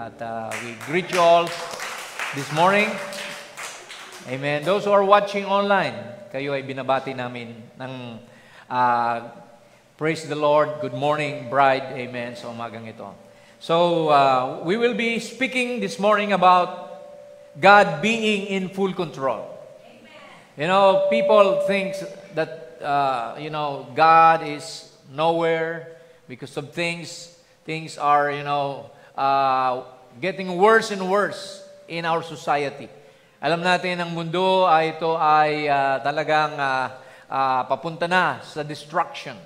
At we greet you all this morning. Amen. Those who are watching online, kayo ay binabati namin ng praise the Lord. Good morning, bride. Amen. Sa umagang ito. So, we will be speaking this morning about God being in full control. You know, people think that, God is nowhere because of things. Things are, getting worse and worse in our society. Alam natin, ang mundo ito ay talagang papunta na sa destruction.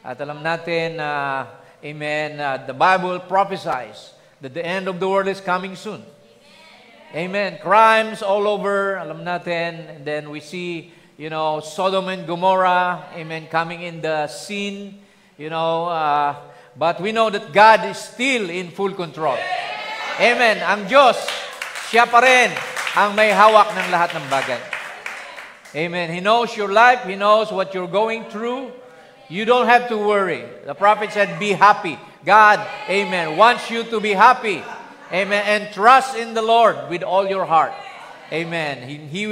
At alam natin, the Bible prophesies that the end of the world is coming soon. Amen. Crimes all over, alam natin, and then we see, Sodom and Gomorrah, coming in the scene, but we know that God is still in full control. Amen. Ang Diyos, siya pa rin ang may hawak ng lahat ng bagay. Amen. He knows your life. He knows what you're going through. You don't have to worry. The prophet said, be happy. God, wants you to be happy. Amen. And trust in the Lord with all your heart. Amen. He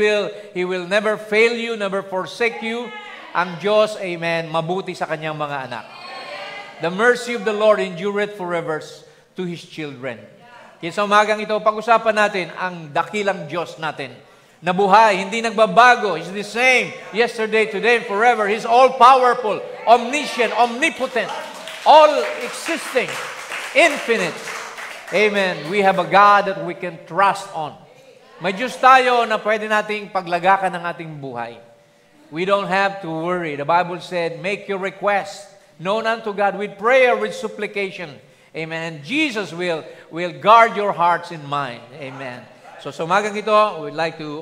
will never fail you, never forsake you. Ang Diyos, mabuti sa kanyang mga anak. The mercy of the Lord endureth forever to His children. Kaya sa umagang ito, pag-usapan natin ang dakilang Diyos natin na buhay, hindi nagbabago. He's the same yesterday, today, and forever. He's all-powerful, omniscient, omnipotent, all-existing, infinite. Amen. We have a God that we can trust on. May Diyos tayo na pwede nating paglagakan ng ating buhay. We don't have to worry. The Bible said, make your request known unto God with prayer, with supplication. Amen. And Jesus will guard your hearts and mind. Amen. So sa umagang ito, we'd like to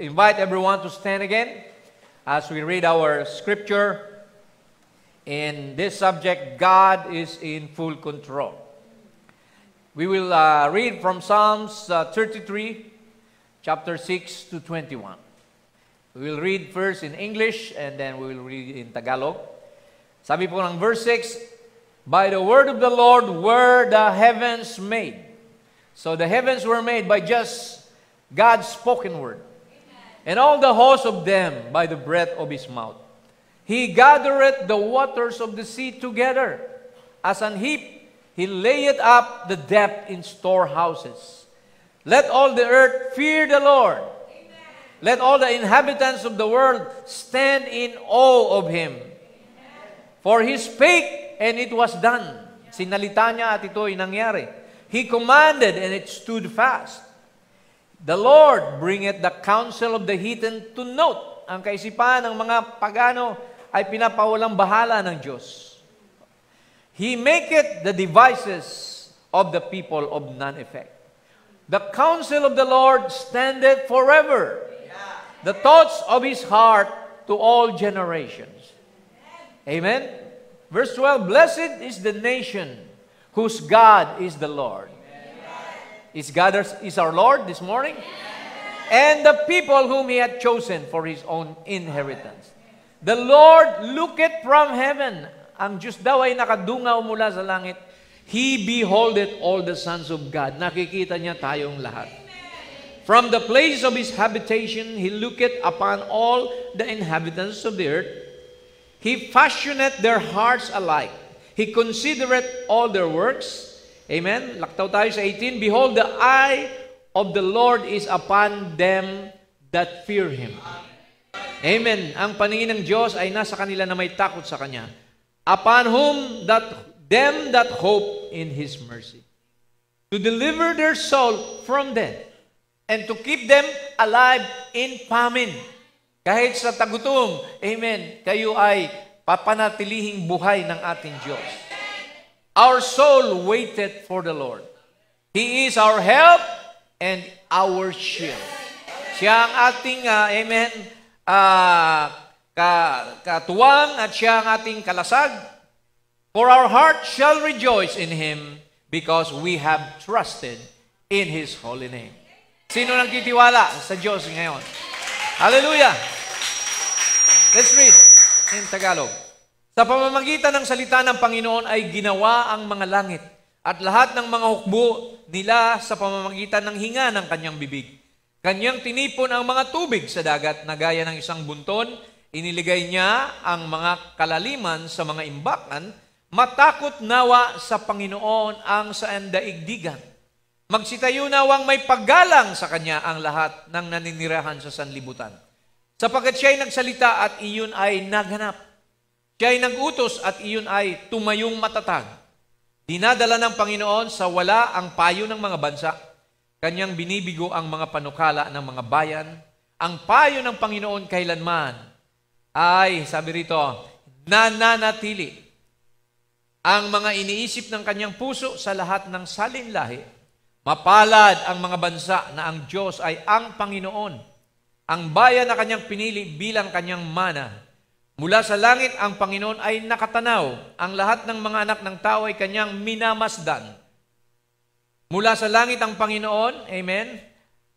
invite everyone to stand again as we read our scripture. In this subject, God is in full control. We will read from Psalms 33, chapter 6 to 21. We will read first in English and then we will read in Tagalog. Sabi po ng verse 6, by the word of the Lord were the heavens made. So the heavens were made by just God's spoken word. And all the hosts of them by the breath of His mouth. He gathereth the waters of the sea together. As an heap, He layeth up the depth in storehouses. Let all the earth fear the Lord. Let all the inhabitants of the world stand in awe of Him. For He spake, and it was done. Sinalita niya at ito'y nangyari. He commanded, and it stood fast. The Lord bringeth the counsel of the heathen to naught. Ang kaisipan ng mga pagano ay pinapawalang bahala ng Diyos. He maketh the devices of the people of none effect. The counsel of the Lord standeth forever. The thoughts of His heart to all generations. Amen. Verse 12, blessed is the nation whose God is the Lord. Is our Lord this morning? And the people whom He hath chosen for His own inheritance. The Lord looketh from heaven. Ang Diyos daw ay nakadungaw mula sa langit. He beholdeth all the sons of God. Nakikita niya tayong lahat. From the place of His habitation, He looketh upon all the inhabitants of the earth. He fashioneth their hearts alike. He considereth all their works. Amen. Laktaw tayo sa 18. Behold, the eye of the Lord is upon them that fear Him. Amen. Ang paningin ng Diyos ay nasa kanila na may takot sa Kanya. Upon whom them that hope in His mercy. To deliver their soul from death. And to keep them alive in famine. Kahit sa tagutom, amen, kayo ay papanatilihing buhay ng ating Diyos. Our soul waited for the Lord. He is our help and our shield. Siya ang ating, katuwang at siya ang ating kalasag. For our heart shall rejoice in Him because we have trusted in His holy name. Sino nang titiwala sa Diyos ngayon? Hallelujah! Let's read in Tagalog. Sa pamamagitan ng salita ng Panginoon ay ginawa ang mga langit at lahat ng mga hukbo nila sa pamamagitan ng hinga ng kanyang bibig. Kanyang tinipon ang mga tubig sa dagat na gaya ng isang bunton. Iniligay niya ang mga kalaliman sa mga imbakan. Matakot nawa sa Panginoon ang daigdigan. Magsitayo nawang may paggalang sa kanya ang lahat ng naninirahan sa sanlibutan. Sapagkat siya'y nagsalita at iyon ay naghanap. Siya'y nagutos at iyon ay tumayong matatag. Dinadala ng Panginoon sa wala ang payo ng mga bansa. Kanyang binibigo ang mga panukala ng mga bayan. Ang payo ng Panginoon kailanman ay, sabi rito, nananatili. Ang mga iniisip ng kanyang puso sa lahat ng salinlahi. Mapalad ang mga bansa na ang Diyos ay ang Panginoon. Ang bayan na kanyang pinili bilang kanyang mana. Mula sa langit ang Panginoon ay nakatanaw. Ang lahat ng mga anak ng tao ay kanyang minamasdan. Mula sa langit ang Panginoon, amen,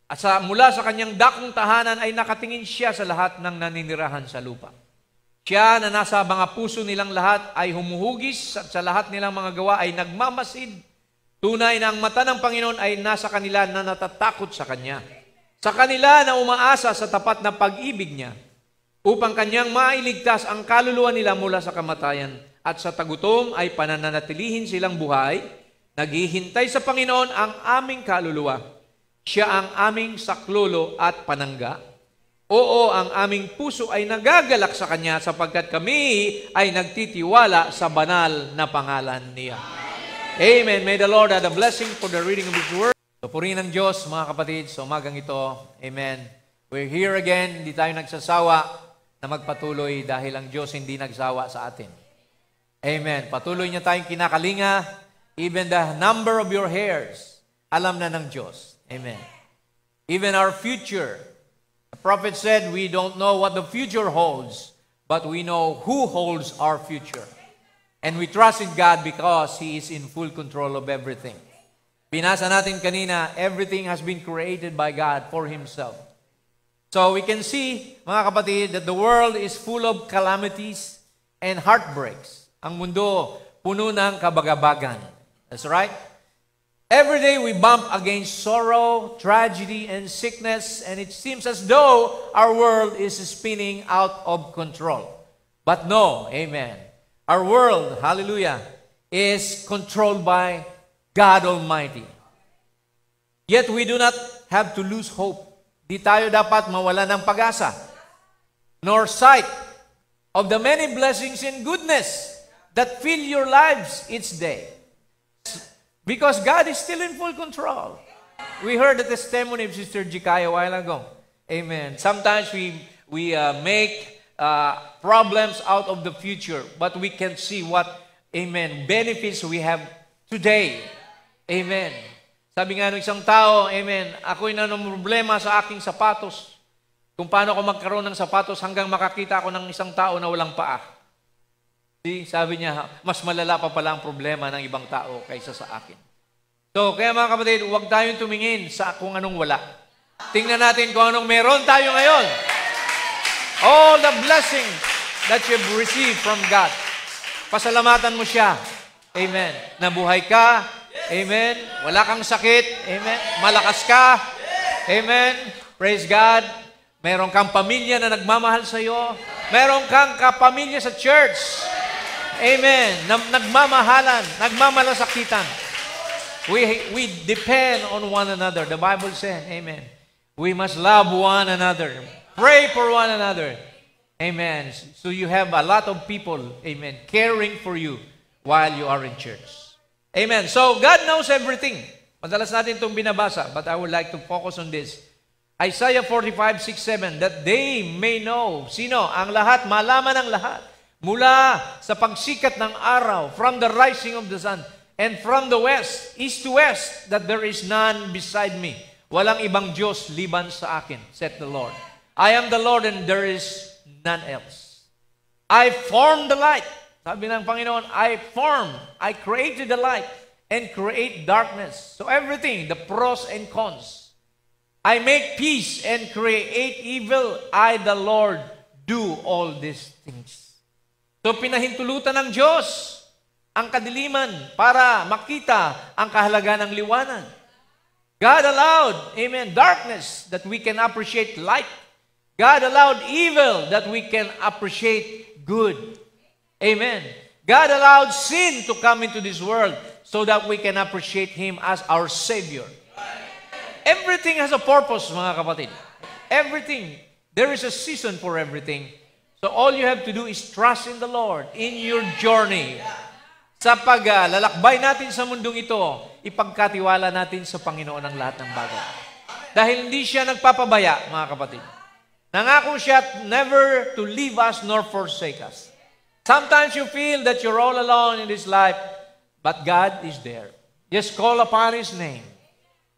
at mula sa kanyang dakong tahanan ay nakatingin siya sa lahat ng naninirahan sa lupa. Siya na nasa mga puso nilang lahat ay humuhugis at sa lahat nilang mga gawa ay nagmamasid. Tunay na ang mata ng Panginoon ay nasa kanila na natatakot sa Kanya. Sa kanila na umaasa sa tapat na pag-ibig niya upang Kanyang mailigtas ang kaluluwa nila mula sa kamatayan at sa tagutom ay pananatilihin silang buhay. Naghihintay sa Panginoon ang aming kaluluwa. Siya ang aming saklolo at panangga. Oo, ang aming puso ay nagagalak sa Kanya sapagkat kami ay nagtitiwala sa banal na pangalan niya. Amen. May the Lord add a blessing for the reading of His Word. So, purihin ng Diyos, mga kapatid, sa umagang ito. Amen. We're here again. Hindi tayo nagsasawa na magpatuloy dahil ang Diyos hindi nagsawa sa atin. Amen. Patuloy niya tayong kinakalinga. Even the number of your hairs, alam na ng Diyos. Amen. Even our future. The prophet said, we don't know what the future holds, but we know who holds our future. And we trust in God because He is in full control of everything. Binasa natin kanina, everything has been created by God for Himself. So we can see, mga kapatid, that the world is full of calamities and heartbreaks. Ang mundo, puno ng kabagabagan. That's right. Every day we bump against sorrow, tragedy, and sickness, and it seems as though our world is spinning out of control. But no, amen. Our world, hallelujah, is controlled by God Almighty. Yet we do not have to lose hope. Di tayo dapat mawala ng pag-asa, nor sight of the many blessings and goodness that fill your lives each day. Because God is still in full control. We heard the testimony of Sister Jikaya a while ago. Amen. Sometimes we make problems out of the future, but we can see what, amen, benefits we have today. Amen. Sabi nga ng isang tao, amen, ako'y problema sa aking sapatos. Kung paano ako magkaroon ng sapatos hanggang makakita ako ng isang tao na walang paa. Sabi niya, mas malala pa pala ang problema ng ibang tao kaysa sa akin. So, kaya mga kapatid, huwag tayong tumingin sa kung anong wala. Tingnan natin kung anong meron tayo ngayon. All the blessings that you've received from God. Pasalamatan mo siya. Amen. Nabuhay ka. Amen. Wala kang sakit. Amen. Malakas ka. Amen. Praise God. Meron kang pamilya na nagmamahal sa iyo. Meron kang kapamilya sa church. Amen. Nagmamahalan, nagmamalasakitan. We depend on one another. The Bible says, amen. We must love one another. Pray for one another. Amen. So you have a lot of people, amen, caring for you while you are in church. Amen. So God knows everything. Madalas natin itong binabasa, but I would like to focus on this. Isaiah 45:6-7, that they may know. Sino? Ang lahat, malaman ang lahat. Mula sa pagsikat ng araw, from the rising of the sun, and from the west, east to west, that there is none beside me. Walang ibang Diyos liban sa akin, said the Lord. I am the Lord and there is none else. I formed the light. Sabi ng Panginoon, I created the light and create darkness. So everything, the pros and cons. I make peace and create evil. I, the Lord, do all these things. So pinahintulutan ng Diyos ang kadiliman para makita ang kahalagan ng liwanag. God allowed, amen, darkness that we can appreciate light. God allowed evil that we can appreciate good. Amen. God allowed sin to come into this world so that we can appreciate Him as our Savior. Everything has a purpose, mga kapatid. Everything. There is a season for everything. So all you have to do is trust in the Lord in your journey. Sa paglalakbay natin sa mundong ito, ipagkatiwala natin sa Panginoon ang lahat ng bagay. Dahil hindi siya nagpapabaya, mga kapatid. Nangako siya never to leave us nor forsake us. Sometimes you feel that you're all alone in this life, but God is there. Just call upon His name.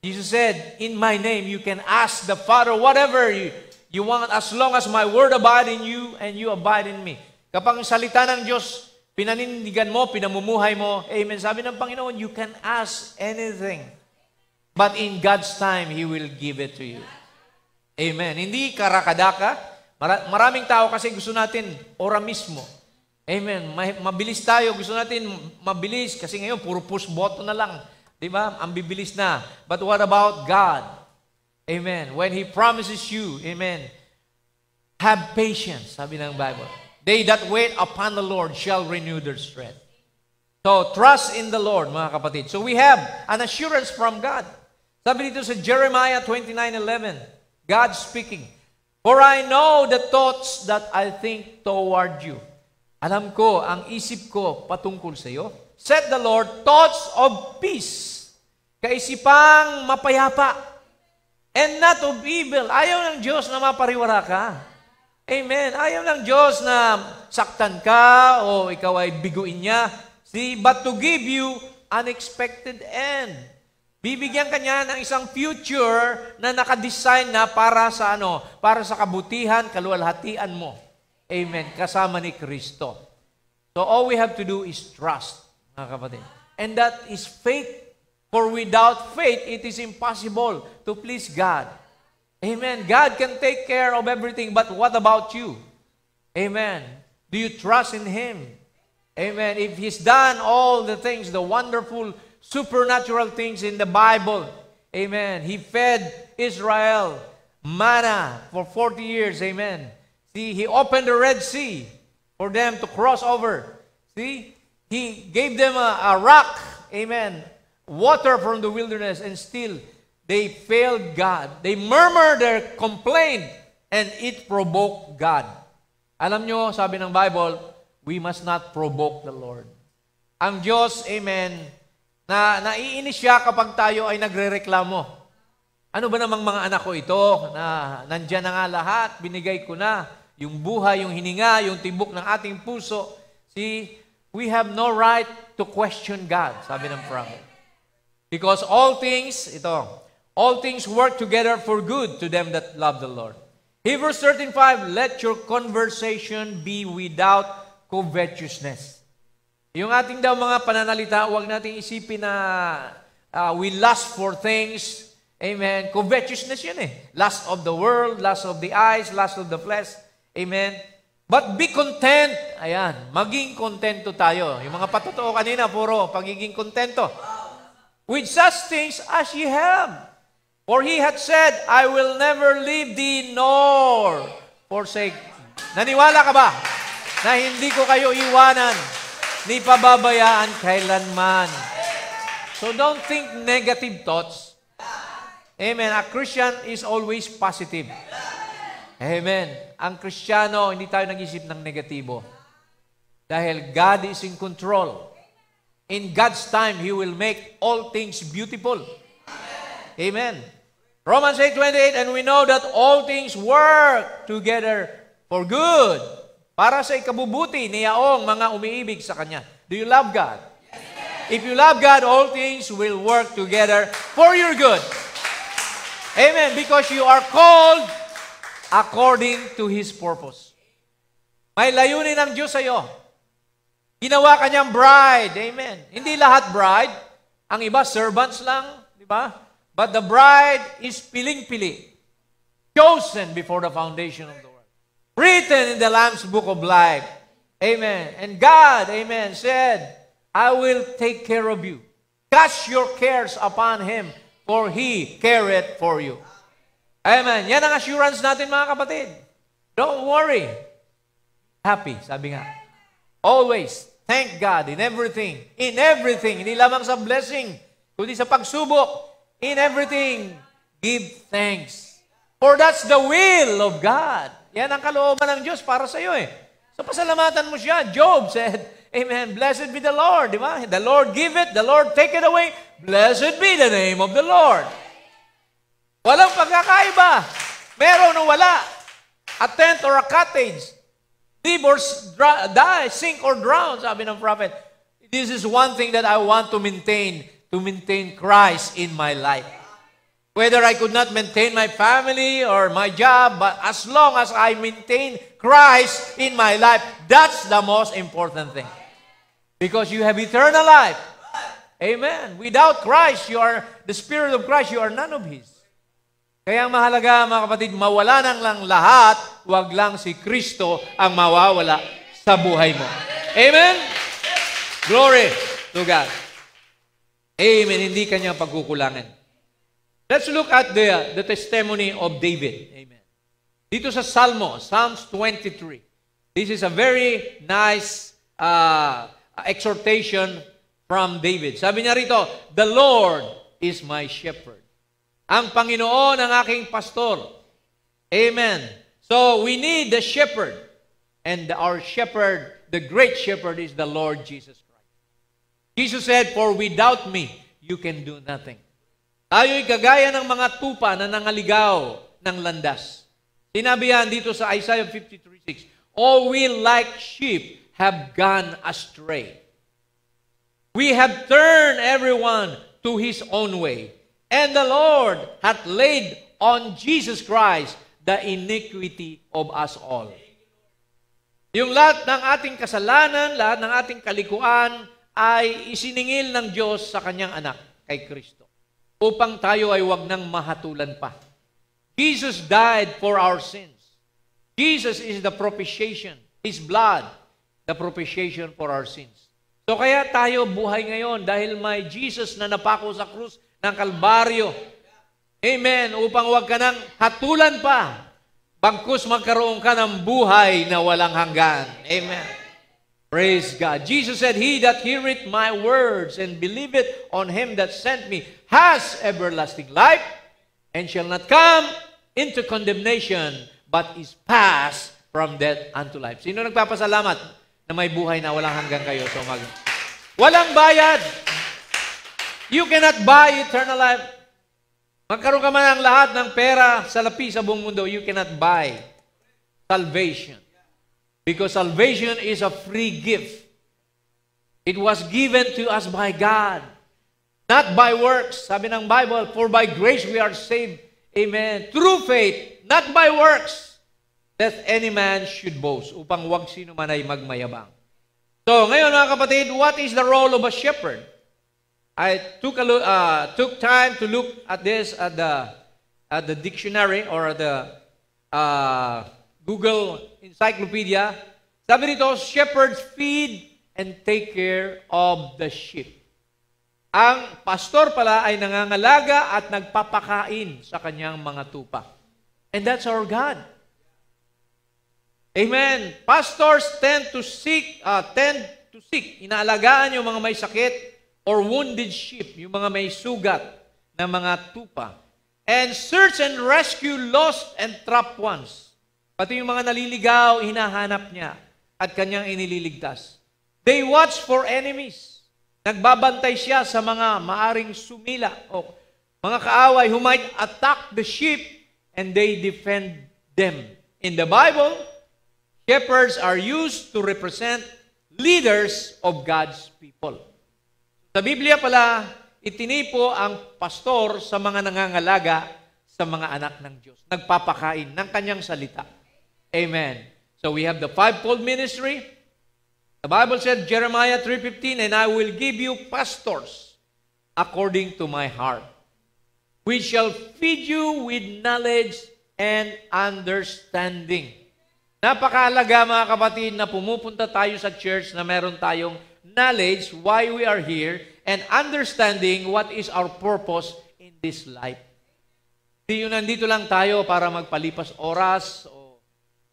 Jesus said, in my name you can ask the Father whatever you want as long as my word abide in you and you abide in me. Kapag salita ng Diyos, pinanindigan mo, pinamumuhay mo, amen, sabi ng Panginoon, you can ask anything. But in God's time, He will give it to you. Amen. Hindi karakadaka. Maraming tao kasi gusto natin ora mismo. Amen. Mabilis tayo. Gusto natin mabilis kasi ngayon puro push button na lang. Di ba? Ang bibilis na. But what about God? Amen. When He promises you, amen, have patience, sabi ng Bible. They that wait upon the Lord shall renew their strength. So, trust in the Lord, mga kapatid. So, we have an assurance from God. Sabi dito sa Jeremiah 29:11, God speaking, for I know the thoughts that I think toward you. Alam ko, ang isip ko patungkol sa iyo. Said the Lord, thoughts of peace. Kaisipang mapayapa. And not of evil. Ayaw ng Diyos na mapariwara ka. Amen. Ayaw ng Diyos na saktan ka o ikaw ay biguin niya. See, but to give you unexpected end. Bibigyan ka niya ng isang future na nakadesign na para sa para sa kabutihan, kaluwalhatian mo. Amen. Kasama ni Kristo. So all we have to do is trust, mga kapatid. And that is faith. For without faith, it is impossible to please God. Amen. God can take care of everything, but what about you? Amen. Do you trust in Him? Amen. If He's done all the things, the wonderful supernatural things in the Bible. Amen. He fed Israel manna for 40 years. Amen. See, He opened the Red Sea for them to cross over. See, He gave them a rock. Amen. Water from the wilderness, and still they failed God. They murmured, they complained, and it provoked God. Alam nyo, sabi ng Bible, we must not provoke the Lord. Ang Diyos, amen, na naiinis siya kapag tayo ay nagrereklamo. Ano ba namang mga anak ko ito na nandyan na nga lahat, binigay ko na, yung buhay, yung hininga, yung tibok ng ating puso. See, we have no right to question God, sabi ng prophet. Because all things work together for good to them that love the Lord. Hebrews 13:5, let your conversation be without covetousness. Yung ating daw mga pananalita, huwag nating isipin na we lust for things. Amen. Covetousness yun eh. Lust of the world, lust of the eyes, lust of the flesh. Amen. But be content. Ayan. Maging kontento tayo. Yung mga patotoo kanina, puro pagiging kontento. With such things as ye have. For He hath said, I will never leave thee nor forsake. Naniwala ka ba na hindi ko kayo iwanan ni pababayaan kailanman? So don't think negative thoughts. Amen. A Christian is always positive. Amen. Ang Kristiyano, hindi tayo nag-isip ng negatibo. Dahil God is in control. In God's time, He will make all things beautiful. Amen. Romans 8:28, and we know that all things work together for good. Para sa ikabubuti niyaong mga umiibig sa Kanya. Do you love God? If you love God, all things will work together for your good. Amen. Because you are called according to His purpose. May layunin ng Diyos sa iyo. Ginawa Kanyang bride. Amen. Hindi lahat bride. Ang iba, servants lang. Di ba? But the bride is piling-pili. Chosen before the foundation of the world. Written in the Lamb's book of life. Amen. And God, amen, said, I will take care of you. Cast your cares upon Him, for He careth for you. Amen. Yan ang assurance natin, mga kapatid. Don't worry. Happy, sabi nga. Always, thank God in everything. In everything. Hindi lamang sa blessing, kundi sa pagsubok. In everything, give thanks. For that's the will of God. Yan ang kalooban ng Diyos para sa iyo eh. So pasalamatan mo siya. Job said, Amen, blessed be the Lord. Di ba? The Lord give it, the Lord take it away. Blessed be the name of the Lord. Walang pagkakaiba. Meron o wala. A tent or a cottage. Live or die, sink or drown, sabi ng prophet. This is one thing that I want to maintain Christ in my life. Whether I could not maintain my family or my job, but as long as I maintain Christ in my life, that's the most important thing. Because you have eternal life. Amen. Without Christ, the Spirit of Christ, you are none of His. Kaya ang mahalaga, mga kapatid, mawala nang lang lahat, wag lang si Kristo ang mawawala sa buhay mo. Amen? Glory to God. Amen. Hindi kanya pagkukulangan. Let's look at the testimony of David. Amen. Dito sa Psalms 23. This is a very nice exhortation from David. Sabi niya rito, the Lord is my shepherd. Ang Panginoon ang aking pastor. Amen. So we need the shepherd. And our shepherd, the great shepherd, is the Lord Jesus Christ. Jesus said, for without me, you can do nothing. Tayo'y kagaya ng mga tupa na nangaligaw ng landas. Sinabi yan dito sa Isaiah 53:6, all we like sheep have gone astray. We have turned everyone to his own way. And the Lord hath laid on Jesus Christ the iniquity of us all. Yung lahat ng ating kasalanan, lahat ng ating kalikuan ay isiningil ng Diyos sa kanyang anak, kay Kristo, upang tayo ay wag nang mahatulan pa. Jesus died for our sins. Jesus is the propitiation. His blood, the propitiation for our sins. So kaya tayo buhay ngayon dahil may Jesus na napako sa krus ng Kalbaryo. Amen. Upang wag ka nang hatulan pa. Bagkus magkaroon ka ng buhay na walang hanggan. Amen. Praise God. Jesus said, he that heareth my words and believeth on him that sent me has everlasting life and shall not come into condemnation, but is passed from death unto life. Sino nagpapasalamat na may buhay na walang hanggan kayo sa umaga? Walang bayad. You cannot buy eternal life. Magkaroon ka man ng lahat ng pera sa lapi sa buong mundo, you cannot buy salvation. Because salvation is a free gift. It was given to us by God. Not by works. Sabi ng Bible, for by grace we are saved. Amen. Through faith, not by works, that any man should boast, upang wag sino man ay magmayabang. So, ngayon mga kapatid, what is the role of a shepherd? I took time to look at this at the dictionary or the Google Encyclopedia. Sabi nito, shepherds feed and take care of the sheep. Ang pastor pala ay nangangalaga at nagpapakain sa kanyang mga tupa. And that's our God. Amen. Pastors tend to seek, inaalagaan yung mga may sakit or wounded sheep, yung mga may sugat na mga tupa. And search and rescue lost and trapped ones. Pati yung mga naliligaw, hinahanap niya at kanyang inililigtas. They watch for enemies. Nagbabantay siya sa mga maaring sumila o mga kaaway who might attack the sheep and they defend them. In the Bible, shepherds are used to represent leaders of God's people. Sa Biblia pala, itinipo ang pastor sa mga nangangalaga sa mga anak ng Diyos. Nagpapakain ng kanyang salita. Amen. So we have the fivefold ministry. The Bible said, Jeremiah 3:15, and I will give you pastors according to my heart, which shall feed you with knowledge and understanding. Napakahalaga mga kapatid na pumupunta tayo sa church na meron tayong knowledge why we are here and understanding what is our purpose in this life. Hindi yun nandito lang tayo para magpalipas oras o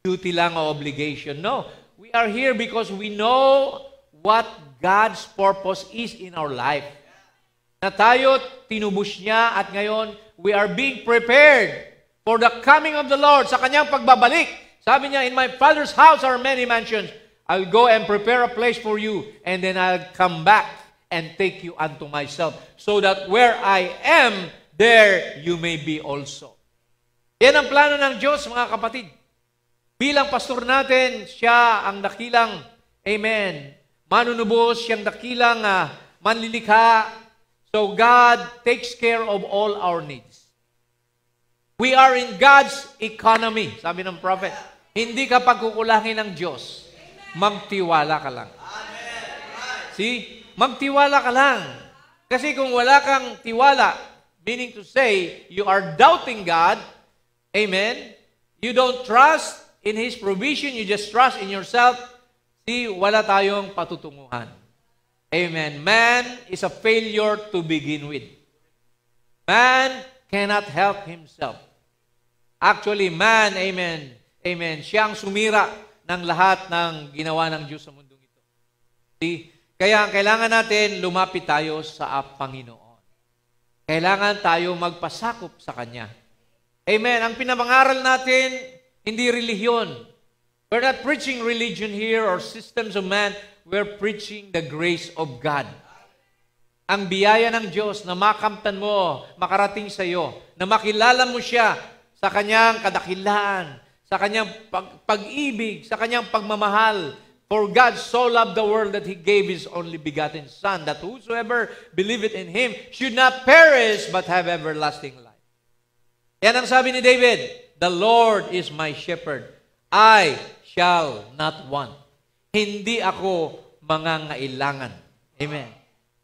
duty lang o obligation. No, we are here because we know what God's purpose is in our life. Na tayo tinubos niya at ngayon we are being prepared for the coming of the Lord sa kanyang pagbabalik. Sabi niya, in my Father's house are many mansions. I'll go and prepare a place for you, and then I'll come back and take you unto myself, so that where I am, there you may be also. Yan ang plano ng Diyos, mga kapatid. Bilang pastor natin, siya ang dakilang, amen, manunubos, siyang dakilang manlilikha. So God takes care of all our needs. We are in God's economy, sabi ng prophet. Hindi ka pagkukulangin ng Diyos. Magtiwala ka lang. See? Magtiwala ka lang. Kasi kung wala kang tiwala, meaning to say, you are doubting God, amen, you don't trust in His provision, you just trust in yourself, see, wala tayong patutunguhan. Amen. Man is a failure to begin with. Man cannot help himself. Actually, man, amen, amen, siyang sumira ng lahat ng ginawa ng Diyos sa mundong ito. See? Kaya kailangan natin lumapit tayo sa Panginoon. Kailangan tayo magpasakop sa Kanya. Amen. Ang pinapangaral natin, hindi relihiyon. We're not preaching religion here or systems of man. We're preaching the grace of God. Ang biyaya ng Diyos na makamtan mo, makarating sa iyo, na makilala mo siya sa Kanyang kadakilaan, sa Kanyang pag-ibig, sa Kanyang pagmamahal. For God so loved the world that He gave His only begotten Son, that whosoever believeth in Him should not perish but have everlasting life. Yan ang sabi ni David, the Lord is my shepherd, I shall not want. Hindi ako mangangailangan. Amen.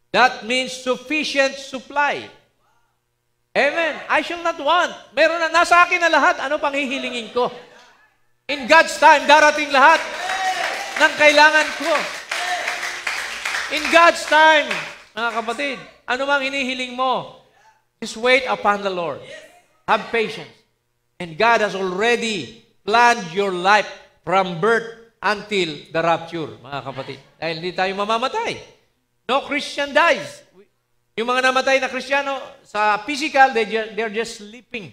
That means sufficient supply. Amen. I shall not want. Meron na, nasa akin na lahat. Ano pang hihilingin ko? In God's time, darating lahat ng kailangan ko. In God's time, mga kapatid, ano mang hinihiling mo, just wait upon the Lord. Have patience. And God has already planned your life from birth until the rapture, mga kapatid. Dahil hindi tayo mamamatay. No Christian dies. Yung mga namatay na Kristiyano, sa physical, they're just sleeping.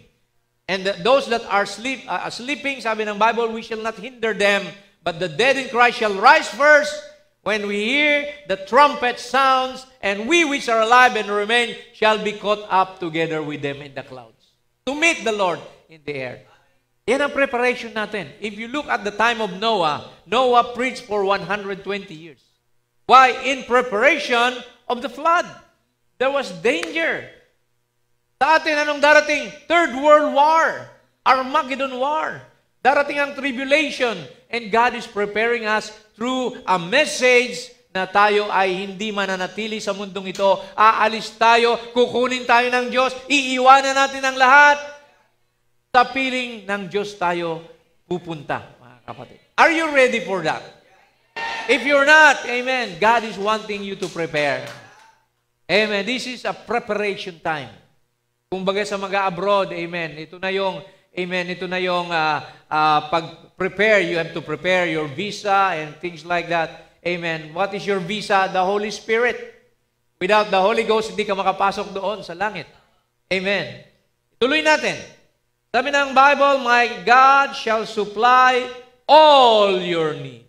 And those that are sleeping, sabi ng Bible, we shall not hinder them, but the dead in Christ shall rise first when we hear the trumpet sounds, and we which are alive and remain shall be caught up together with them in the clouds to meet the Lord in the air. Yan ang preparation natin. If you look at the time of Noah, Noah preached for 120 years. Why? In preparation of the flood. There was danger. Sa atin, anong darating? Third World War. Armageddon War. Darating ang tribulation. And God is preparing us through a message na tayo ay hindi mananatili sa mundong ito. Aalis tayo, kukunin tayo ng Diyos, iiwanan natin ang lahat. Sa piling ng Diyos tayo pupunta, mga kapatid. Are you ready for that? If you're not, amen, God is wanting you to prepare. Amen. This is a preparation time. Kung baga sa mag-abroad, amen, ito na yung, amen, ito na yung pag-prepare. You have to prepare your visa and things like that. Amen. What is your visa? The Holy Spirit. Without the Holy Ghost, hindi ka makapasok doon sa langit. Amen. Tuloy natin. Sabi ng Bible, my God shall supply all your need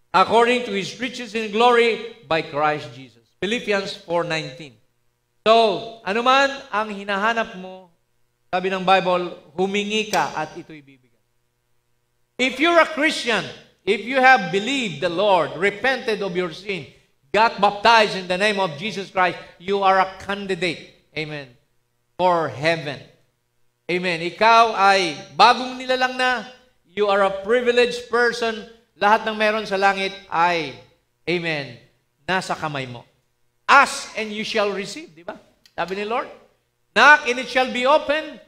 according to His riches in glory by Christ Jesus. Philippians 4:19. So, anuman ang hinahanap mo, sabi ng Bible, humingi ka at ito'y bibigyan. If you're a Christian, if you have believed the Lord, repented of your sin, got baptized in the name of Jesus Christ, you are a candidate, amen, for heaven. Amen. Ikaw ay bagong nilalang na, you are a privileged person, lahat ng meron sa langit ay, amen, nasa kamay mo. Ask and you shall receive, di ba? Sabi ni Lord, knock and it shall be open.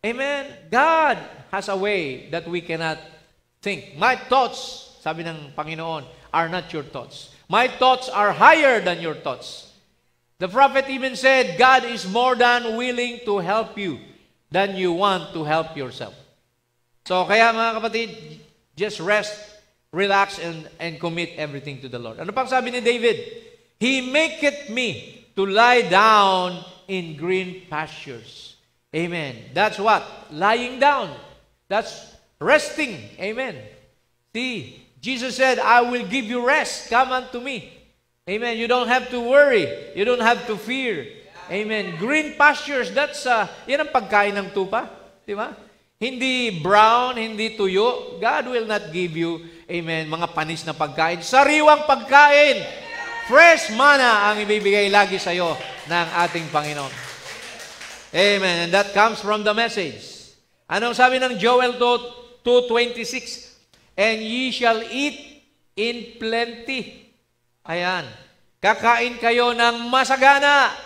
Amen. God has a way that we cannot think. My thoughts, sabi ng Panginoon, are not your thoughts. My thoughts are higher than your thoughts. The prophet even said, God is more than willing to help you than you want to help yourself. So kaya mga kapatid, just rest, relax, and commit everything to the Lord. Ano pang sabi ni David? He maketh me to lie down in green pastures. Amen. That's what? Lying down. That's resting. Amen. See, Jesus said, I will give you rest. Come unto me. Amen. You don't have to worry. You don't have to fear. Amen. Green pastures, yan ang pagkain ng tupa. Di ba? Hindi brown, hindi tuyo. God will not give you, amen, mga panis na pagkain. Sariwang pagkain. Fresh manna ang ibibigay lagi sa iyo ng ating Panginoon. Amen. And that comes from the message. Anong sabi ng Joel 2:26? And ye shall eat in plenty. Ayan. Kakain kayo ng masagana.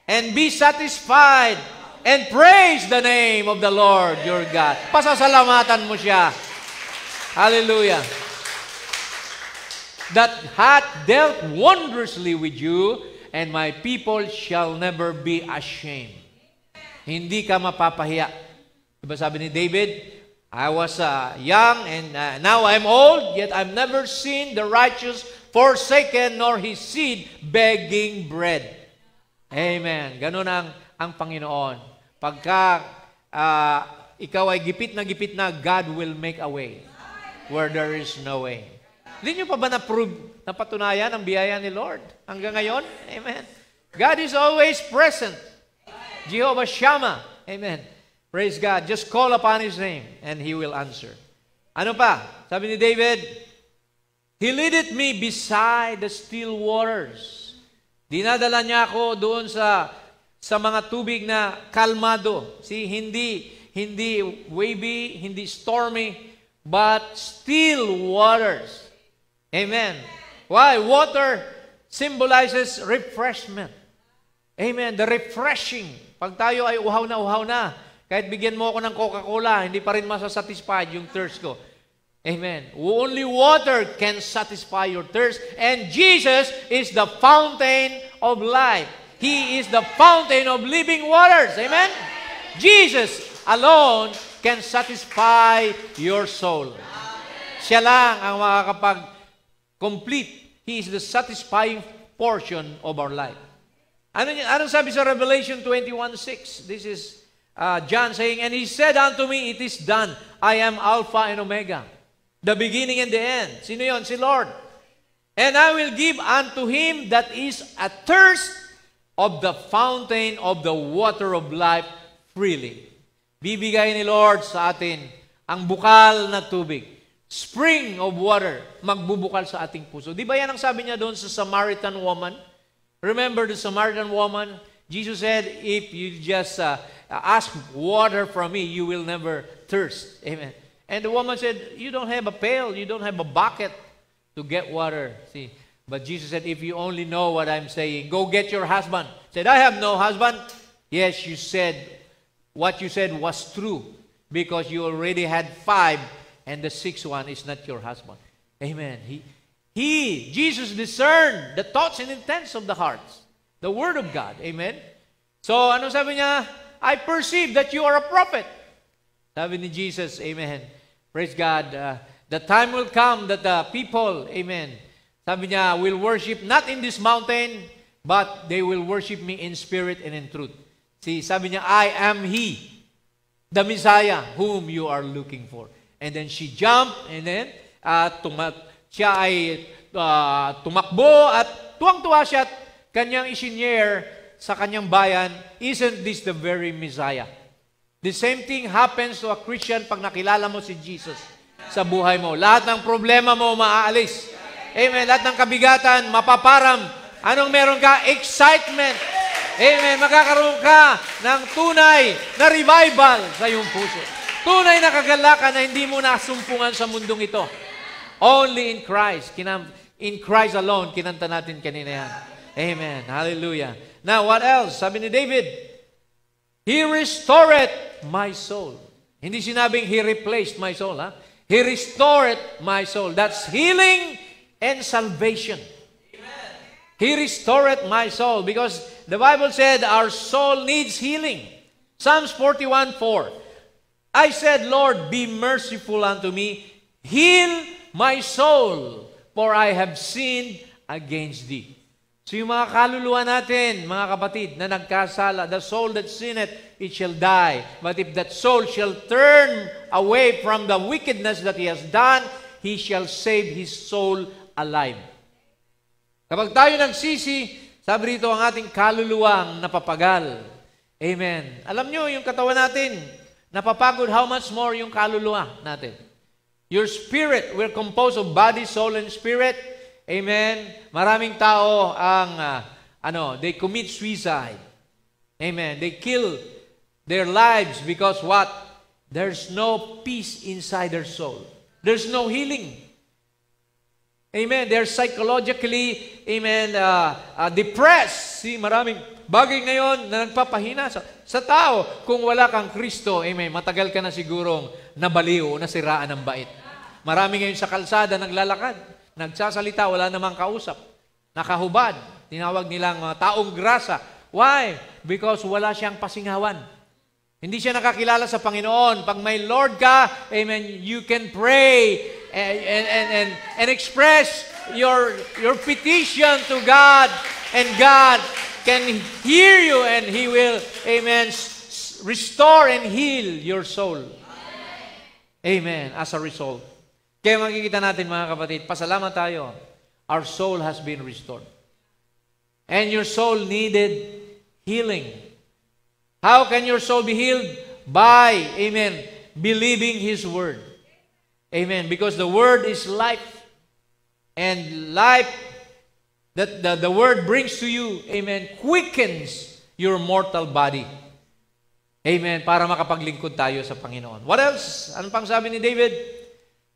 And be satisfied. And praise the name of the Lord your God. Pasasalamatan mo siya. Hallelujah. That hath dealt wondrously with you, and my people shall never be ashamed. Hindi ka mapapahiya. Diba sabi ni David, I was young and now I'm old, yet I've never seen the righteous forsaken, nor his seed begging bread. Amen. Ganun ang Panginoon. Pagka ikaw ay gipit na, God will make a way where there is no way. Hindi nyo pa ba napatunayan ang biyaya ni Lord hanggang ngayon? Amen. God is always present. Jehovah Shammah. Amen. Praise God. Just call upon His name and He will answer. Ano pa? Sabi ni David, He leadeth me beside the still waters. Dinadala niya ako doon sa mga tubig na kalmado. See, hindi wavy, hindi stormy, but still waters. Amen. Why? Water symbolizes refreshment. Amen. The refreshing. Pag tayo ay uhaw na, kahit bigyan mo ako ng Coca-Cola, hindi pa rin masasatisfied yung thirst ko. Amen. Only water can satisfy your thirst. And Jesus is the fountain of life. He is the fountain of living waters. Amen? Jesus alone can satisfy your soul. Siya lang ang makakapag-complete. He is the satisfying portion of our life. Anong sabi sa Revelation 21:6? This is John saying, And He said unto me, It is done. I am Alpha and Omega, the beginning and the end. Sino yon? Si Lord. And I will give unto him that is athirst of the fountain of the water of life freely. Bibigay ni Lord sa atin ang bukal na tubig. Spring of water, magbubukal sa ating puso. Di ba yan ang sabi niya doon sa Samaritan woman? Remember the Samaritan woman? Jesus said, if you just ask water from me, you will never thirst. Amen. And the woman said, you don't have a pail, you don't have a bucket to get water. See, but Jesus said, if you only know what I'm saying, go get your husband. Said, I have no husband. Yes, you said, what you said was true, because you already had 5, and the 6th one is not your husband. Amen. Jesus discerned the thoughts and intents of the hearts. The Word of God. Amen. So, ano sabi niya? I perceive that you are a prophet. Sabi ni Jesus, amen. Praise God. The time will come that the people, amen, sabi niya, will worship not in this mountain, but they will worship me in spirit and in truth. See, sabi niya, I am He, the Messiah, whom you are looking for. And then she jumped, and then siya ay tumakbo, at tuwang-tuwa siya at kanyang isinyer sa kanyang bayan, isn't this the very Messiah? The same thing happens to a Christian pag nakilala mo si Jesus sa buhay mo. Lahat ng problema mo maaalis. Amen. Lahat ng kabigatan, mapaparam. Anong meron ka? Excitement. Amen. Magkakaroon ka ng tunay na revival sa iyong puso. Tunay na kagalakan na hindi mo nasumpungan sa mundong ito. Only in Christ. In Christ alone, kinanta natin kanina yan. Amen. Hallelujah. Now, what else? Sabi ni David, He restored my soul. Hindi sinabing He replaced my soul. Ha? He restored my soul. That's healing and salvation. He restored my soul because the Bible said our soul needs healing. Psalms 41:4. I said, Lord, be merciful unto me. Heal my soul, for I have sinned against thee. So yung mga kaluluwa natin, mga kapatid, na nagkasala, the soul that sinneth, it shall die. But if that soul shall turn away from the wickedness that he has done, he shall save his soul alive. Kapag tayo nagsisi, sabi rito ang ating kaluluwang napapagal. Amen. Alam nyo, yung katawan natin, napapagod, how much more yung kaluluwa natin? Your spirit, we're composed of body, soul, and spirit. Amen. Maraming tao ang, they commit suicide. Amen. They kill their lives because what? There's no peace inside their soul. There's no healing. Amen. They're psychologically, depressed. See, maraming bagay ngayon na nagpapahina sa tao. Kung wala kang Kristo, amen, matagal ka na sigurong nabaliw o nasiraan ng bait. Marami ngayon sa kalsada naglalakad. Nagsasalita, wala namang kausap. Nakahubad. Tinawag nilang taong grasa. Why? Because wala siyang pasingawan. Hindi siya nakakilala sa Panginoon. Pag may Lord ka, amen, you can pray and express your petition to God, and God can hear you and He will, amen, restore and heal your soul. Amen. As a result. Kaya makikita natin, mga kapatid, pasalamat tayo. Our soul has been restored. And your soul needed healing. How can your soul be healed? By, amen, believing His Word. Amen. Because the Word is life. And life that the Word brings to you, amen, quickens your mortal body. Amen. Para makapaglingkod tayo sa Panginoon. What else? Ano pang sabi ni David?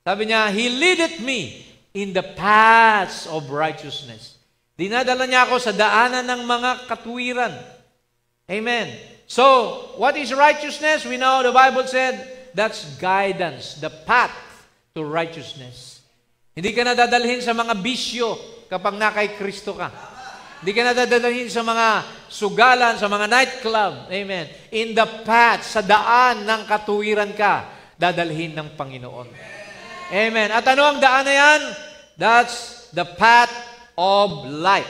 Sabi niya, He leadeth me in the paths of righteousness. Dinadala niya ako sa daanan ng mga katuwiran. Amen. So, what is righteousness? We know the Bible said, that's guidance, the path to righteousness. Hindi ka nadadalhin sa mga bisyo kapag nakay Kristo ka. Hindi ka nadadalhin sa mga sugalan, sa mga nightclub. Amen. In the path, sa daan ng katuwiran ka, dadalhin ng Panginoon. Amen. At ano ang daan na yan? That's the path of life.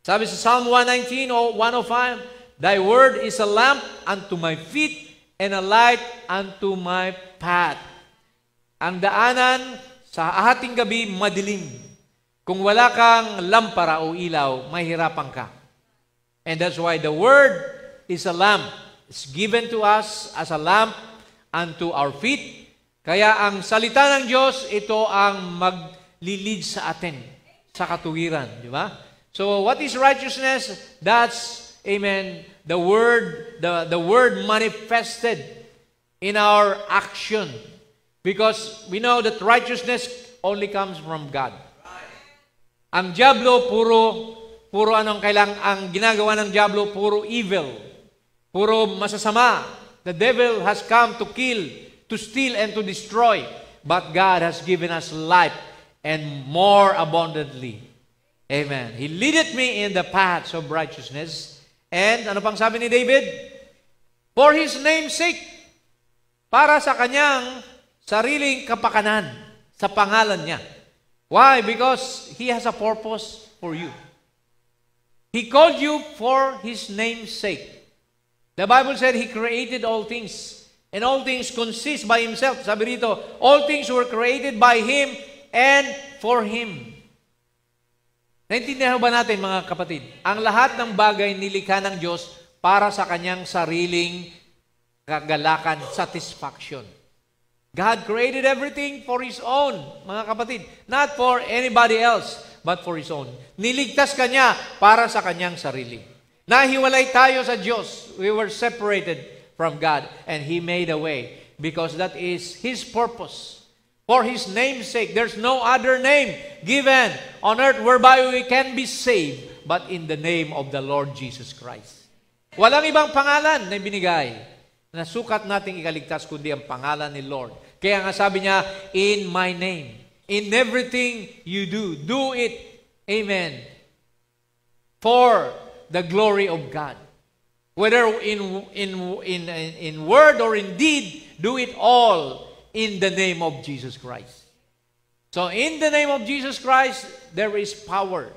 Sabi sa Psalm 119 o 105, Thy word is a lamp unto my feet and a light unto my path. Ang daanan sa ahating gabi, madilim. Kung wala kang lampara o ilaw, mahirapan ka. And that's why the word is a lamp. It's given to us as a lamp unto our feet. Kaya ang salita ng Diyos, ito ang maglilid sa atin sa katuwiran. Di ba? So, what is righteousness? That's, amen, the word manifested in our action. Because we know that righteousness only comes from God. Ang diablo, puro ang ginagawa ng diablo, puro evil. Puro masasama. The devil has come to kill, to steal, and to destroy. But God has given us life and more abundantly. Amen. He leadeth me in the paths of righteousness. And ano pang sabi ni David? For His name's sake. Para sa kanyang sariling kapakanan. Sa pangalan niya. Why? Because He has a purpose for you. He called you for His name's sake. The Bible said He created all things. And all things consist by Himself. Sabi rito, all things were created by Him and for Him. Naintindihan ba natin, mga kapatid? Ang lahat ng bagay nilikha ng Diyos para sa Kanyang sariling kagalakan, satisfaction. God created everything for His own, mga kapatid. Not for anybody else, but for His own. Niligtas Kanya para sa Kanyang sarili. Nahiwalay tayo sa Diyos. We were separated from God, and He made a way because that is His purpose. For His name's sake, there's no other name given on earth whereby we can be saved but in the name of the Lord Jesus Christ. Walang ibang pangalan na binigay na sukat nating ikaligtas kundi ang pangalan ni Lord. Kaya nga sabi niya, in my name. In everything you do, do it, amen, for the glory of God. Whether in word or in deed, do it all in the name of Jesus Christ. So in the name of Jesus Christ, there is power.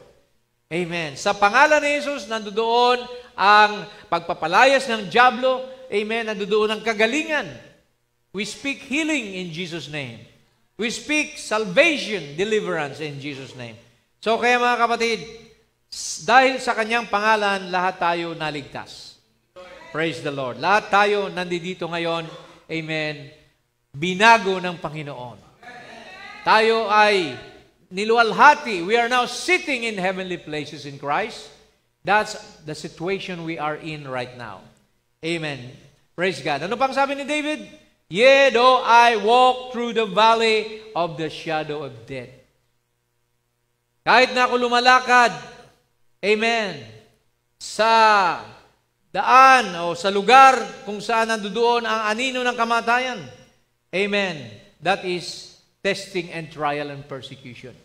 Amen. Sa pangalan ni Jesus, nandoon ang pagpapalayas ng dyablo. Amen. Nandoon ang kagalingan. We speak healing in Jesus' name. We speak salvation, deliverance in Jesus' name. So kaya mga kapatid, dahil sa kanyang pangalan, lahat tayo naligtas. Praise the Lord. Lahat tayo nandito ngayon, amen, binago ng Panginoon. Tayo ay niluwalhati. We are now sitting in heavenly places in Christ. That's the situation we are in right now. Amen. Praise God. Ano pang sabi ni David? Yea, though I walk through the valley of the shadow of death. Kahit na ako lumalakad, amen, sa daan o sa lugar kung saan nandoon ang anino ng kamatayan. Amen. That is testing and trial and persecution.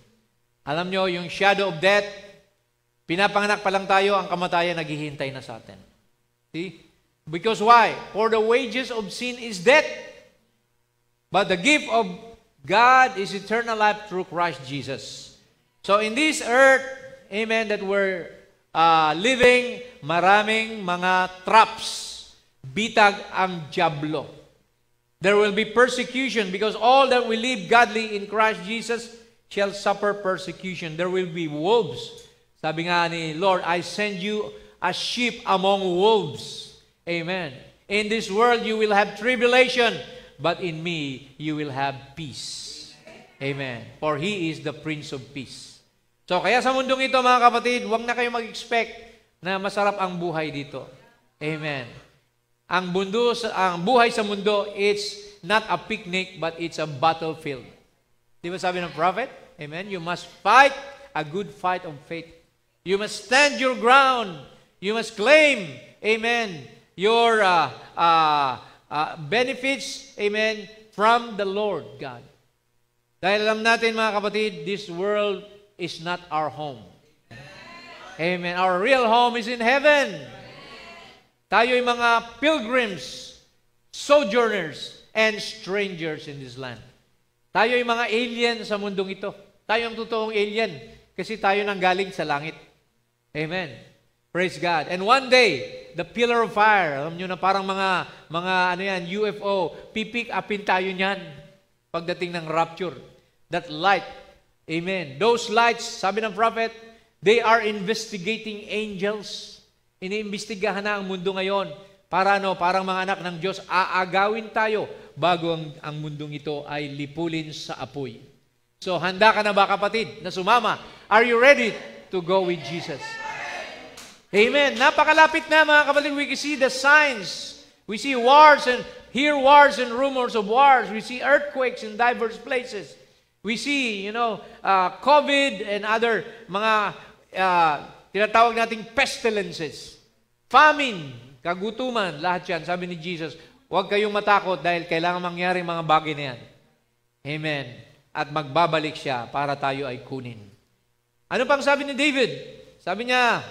Alam nyo, yung shadow of death, pinapanganak pa lang tayo, ang kamatayan naghihintay na sa atin. See? Because why? For the wages of sin is death, but the gift of God is eternal life through Christ Jesus. So in this earth, amen, that we're living, maraming mga traps, bitag ang dyablo. There will be persecution because all that will live godly in Christ Jesus shall suffer persecution. There will be wolves. Sabi nga ni Lord, I send you as sheep among wolves. Amen. In this world you will have tribulation, but in me you will have peace. Amen. For He is the Prince of Peace. So kaya sa mundong ito mga kapatid, huwag na kayo mag-expect na masarap ang buhay dito. Amen. Ang buhay sa mundo, it's not a picnic, but it's a battlefield. Di ba sabi ng prophet? Amen. You must fight a good fight of faith. You must stand your ground. You must claim, amen, your benefits, amen, from the Lord God. Dahil alam natin mga kapatid, this world is not our home. Amen. Our real home is in heaven. Tayo'y mga pilgrims, sojourners, and strangers in this land. Tayo'y mga alien sa mundong ito. Tayo ang totoong alien kasi tayo nanggaling sa langit. Amen. Praise God. And one day, the pillar of fire, alam nyo na parang mga ano yan, UFO, pipick upin tayo niyan pagdating ng rapture. That light. Amen. Those lights, sabi ng prophet, they are investigating angels. Iniimbestigahan na ang mundo ngayon para parang mga anak ng Diyos, aagawin tayo bago ang mundong ito ay lipulin sa apoy. So, handa ka na ba kapatid na sumama? Are you ready to go with Jesus? Amen. Napakalapit na mga kapatid. We can see the signs. We see wars and hear wars and rumors of wars. We see earthquakes in diverse places. We see, COVID and other mga tinatawag nating pestilences. Famine, kagutuman, lahat yan. Sabi ni Jesus, huwag kayong matakot dahil kailangan mangyari mga bagay na yan. Amen. At magbabalik siya para tayo ay kunin. Ano pang sabi ni David? Sabi niya,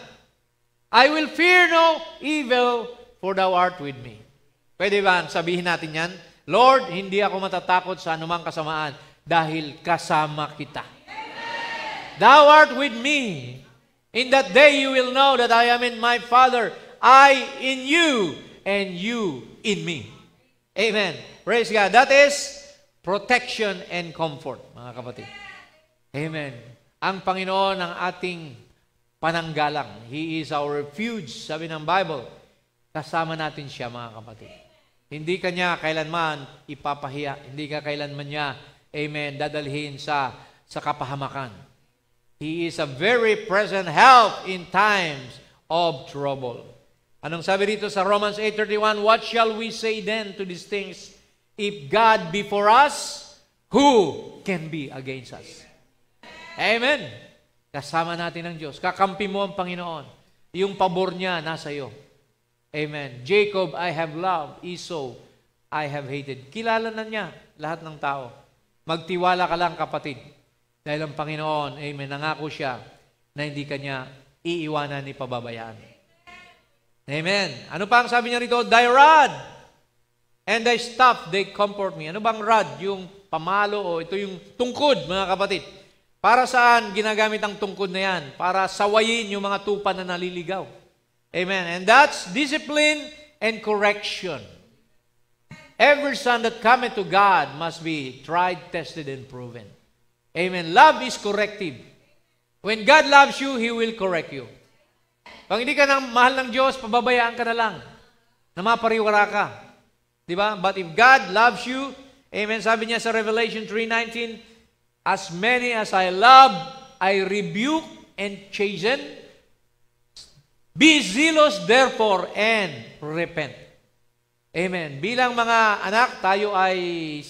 I will fear no evil, for thou art with me. Pwede ba sabihin natin yan? Lord, hindi ako matatakot sa anumang kasamaan dahil kasama kita. Thou art with me. In that day you will know that I am in my Father, I in you, and you in me. Amen. Praise God. That is protection and comfort, mga kapatid. Amen. Ang Panginoon ang ating pananggalang. He is our refuge, sabi ng Bible. Kasama natin siya, mga kapatid. Hindi kanya kailanman ipapahiya. Hindi ka kailanman niya, amen, dadalhin sa kapahamakan. He is a very present help in times of trouble. Anong sabi dito sa Romans 8:31? What shall we say then to these things? If God be for us, who can be against us? Amen. Kasama natin ang Diyos. Kakampi mo ang Panginoon. Yung pabor niya nasa iyo. Amen. Jacob I have loved, Esau I have hated. Kilala na niya lahat ng tao. Magtiwala ka lang kapatid. Dahil ang Panginoon, amen, nangako siya na hindi kanya iiwanan ni pababayaan. Amen. Ano pa ang sabi niya rito? Thy rod and thy staff, they comfort me. Ano bang rod? Yung pamalo o ito yung tungkod, mga kapatid. Para saan ginagamit ang tungkod na yan? Para sawayin yung mga tupa na naliligaw. Amen. And that's discipline and correction. Every son that cometh to God must be tried, tested, and proven. Amen. Love is corrective. When God loves you, He will correct you. Pag hindi ka nang mahal ng Diyos, pababayaan ka na lang. Na mapariwara ka. Diba? But if God loves you, amen, sabi niya sa Revelation 3:19, as many as I love, I rebuke and chasten. Be zealous therefore and repent. Amen. Bilang mga anak, tayo ay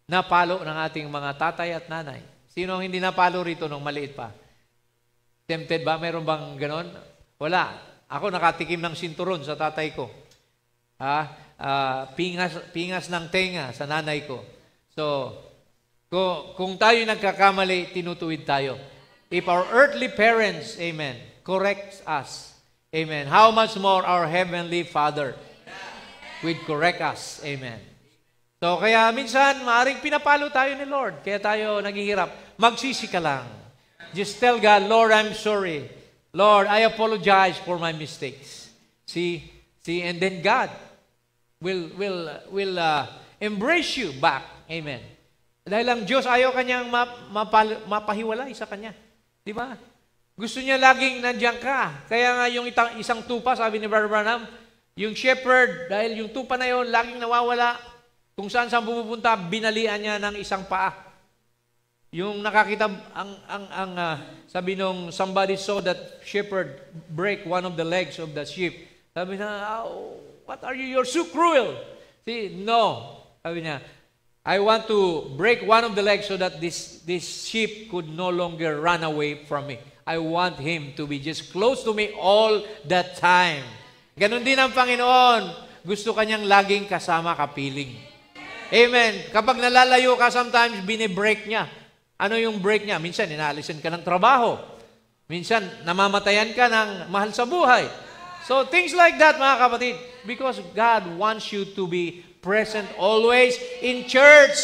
napalo ng ating mga tatay at nanay. Sino ang hindi napalo rito nung maliit pa? Tempted ba? Meron bang ganon? Wala. Ako nakatikim ng sinturon sa tatay ko. Pingas ng tenga sa nanay ko. So, kung tayo nagkakamali, tinutuwid tayo. If our earthly parents, amen, corrects us, amen, how much more our heavenly Father will correct us, amen. So, kaya minsan, maaaring pinapalo tayo ni Lord. Kaya tayo naghihirap. Magsisi ka lang. Just tell God, Lord, I'm sorry. Lord, I apologize for my mistakes. See, and then God will embrace you back. Amen. Dahil ang Diyos ayaw kanyang mapahiwalay sa kanya. Di ba? Gusto niya laging nandiyan ka. Kaya nga yung isang tupa, sabi ni Brother Branham, yung shepherd, dahil yung tupa na yon laging nawawala, kung saan pupunta, binalian niya ng isang paa. Yung nakakita, sabi nung somebody saw that shepherd break one of the legs of the sheep. Sabi na, oh, what are you? You're so cruel. See, no. Sabi niya, I want to break one of the legs so that this sheep could no longer run away from me. I want him to be just close to me all the time. Ganon din ang Panginoon. Gusto kanyang laging kasama kapiling. Amen. Kapag nalalayo ka, sometimes binibreak niya. Ano yung break niya? Minsan, inaalisan ka ng trabaho. Minsan, namamatayan ka ng mahal sa buhay. So, things like that, mga kapatid. Because God wants you to be present always in church.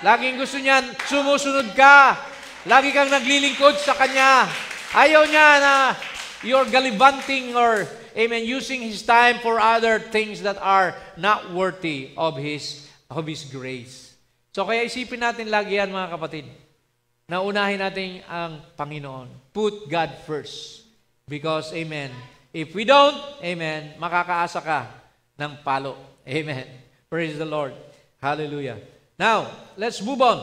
Laging gusto niyan, sumusunod ka. Lagi kang naglilingkod sa Kanya. Ayaw niya na you're gallivanting or, amen, using His time for other things that are not worthy of His grace. So, kaya isipin natin lagi yan, mga kapatid. Na unahin natin ang Panginoon. Put God first. Because, amen, if we don't, amen, makakaasa ka ng palo. Amen. Praise the Lord. Hallelujah. Now, let's move on.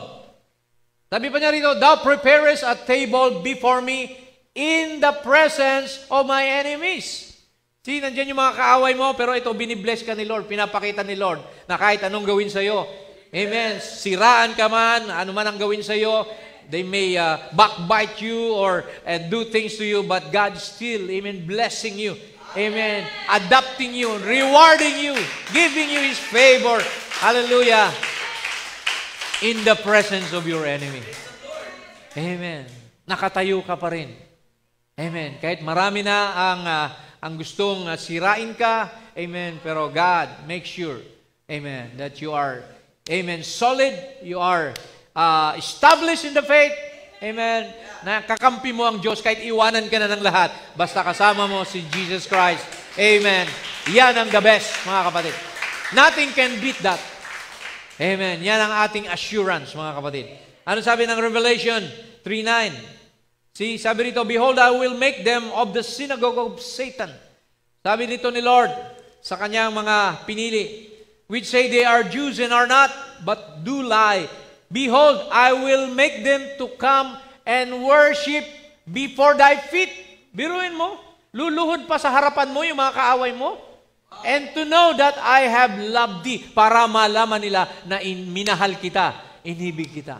Sabi pa niya rito, Thou preparest a table before me in the presence of my enemies. See, nandiyan yung mga kaaway mo, pero ito, binibless ka ni Lord, pinapakita ni Lord na kahit anong gawin sa'yo. Amen. Siraan ka man, ano man ang gawin sa'yo, they may backbite you and do things to you, but God still, amen, blessing you. Amen. Adopting you, rewarding you, giving you His favor. Hallelujah. In the presence of your enemy. Amen. Nakatayo ka pa rin. Amen. Kahit marami na ang gustong sirain ka, amen, pero God, make sure, amen, that you are, amen, solid, you are established in the faith. Amen. Nakakampi mo ang Diyos kahit iwanan ka na ng lahat. Basta kasama mo si Jesus Christ. Amen. Yan ang the best, mga kapatid. Nothing can beat that. Amen. Yan ang ating assurance, mga kapatid. Ano sabi ng Revelation 3:9? See, sabi rito, Behold, I will make them of the synagogue of Satan. Sabi dito ni Lord sa kanyang mga pinili, which say they are Jews and are not, but do lie. Behold, I will make them to come and worship before thy feet. Biruin mo, luluhod pa sa harapan mo yung mga kaaway mo. And to know that I have loved thee, para malaman nila na minahal kita, inibig kita.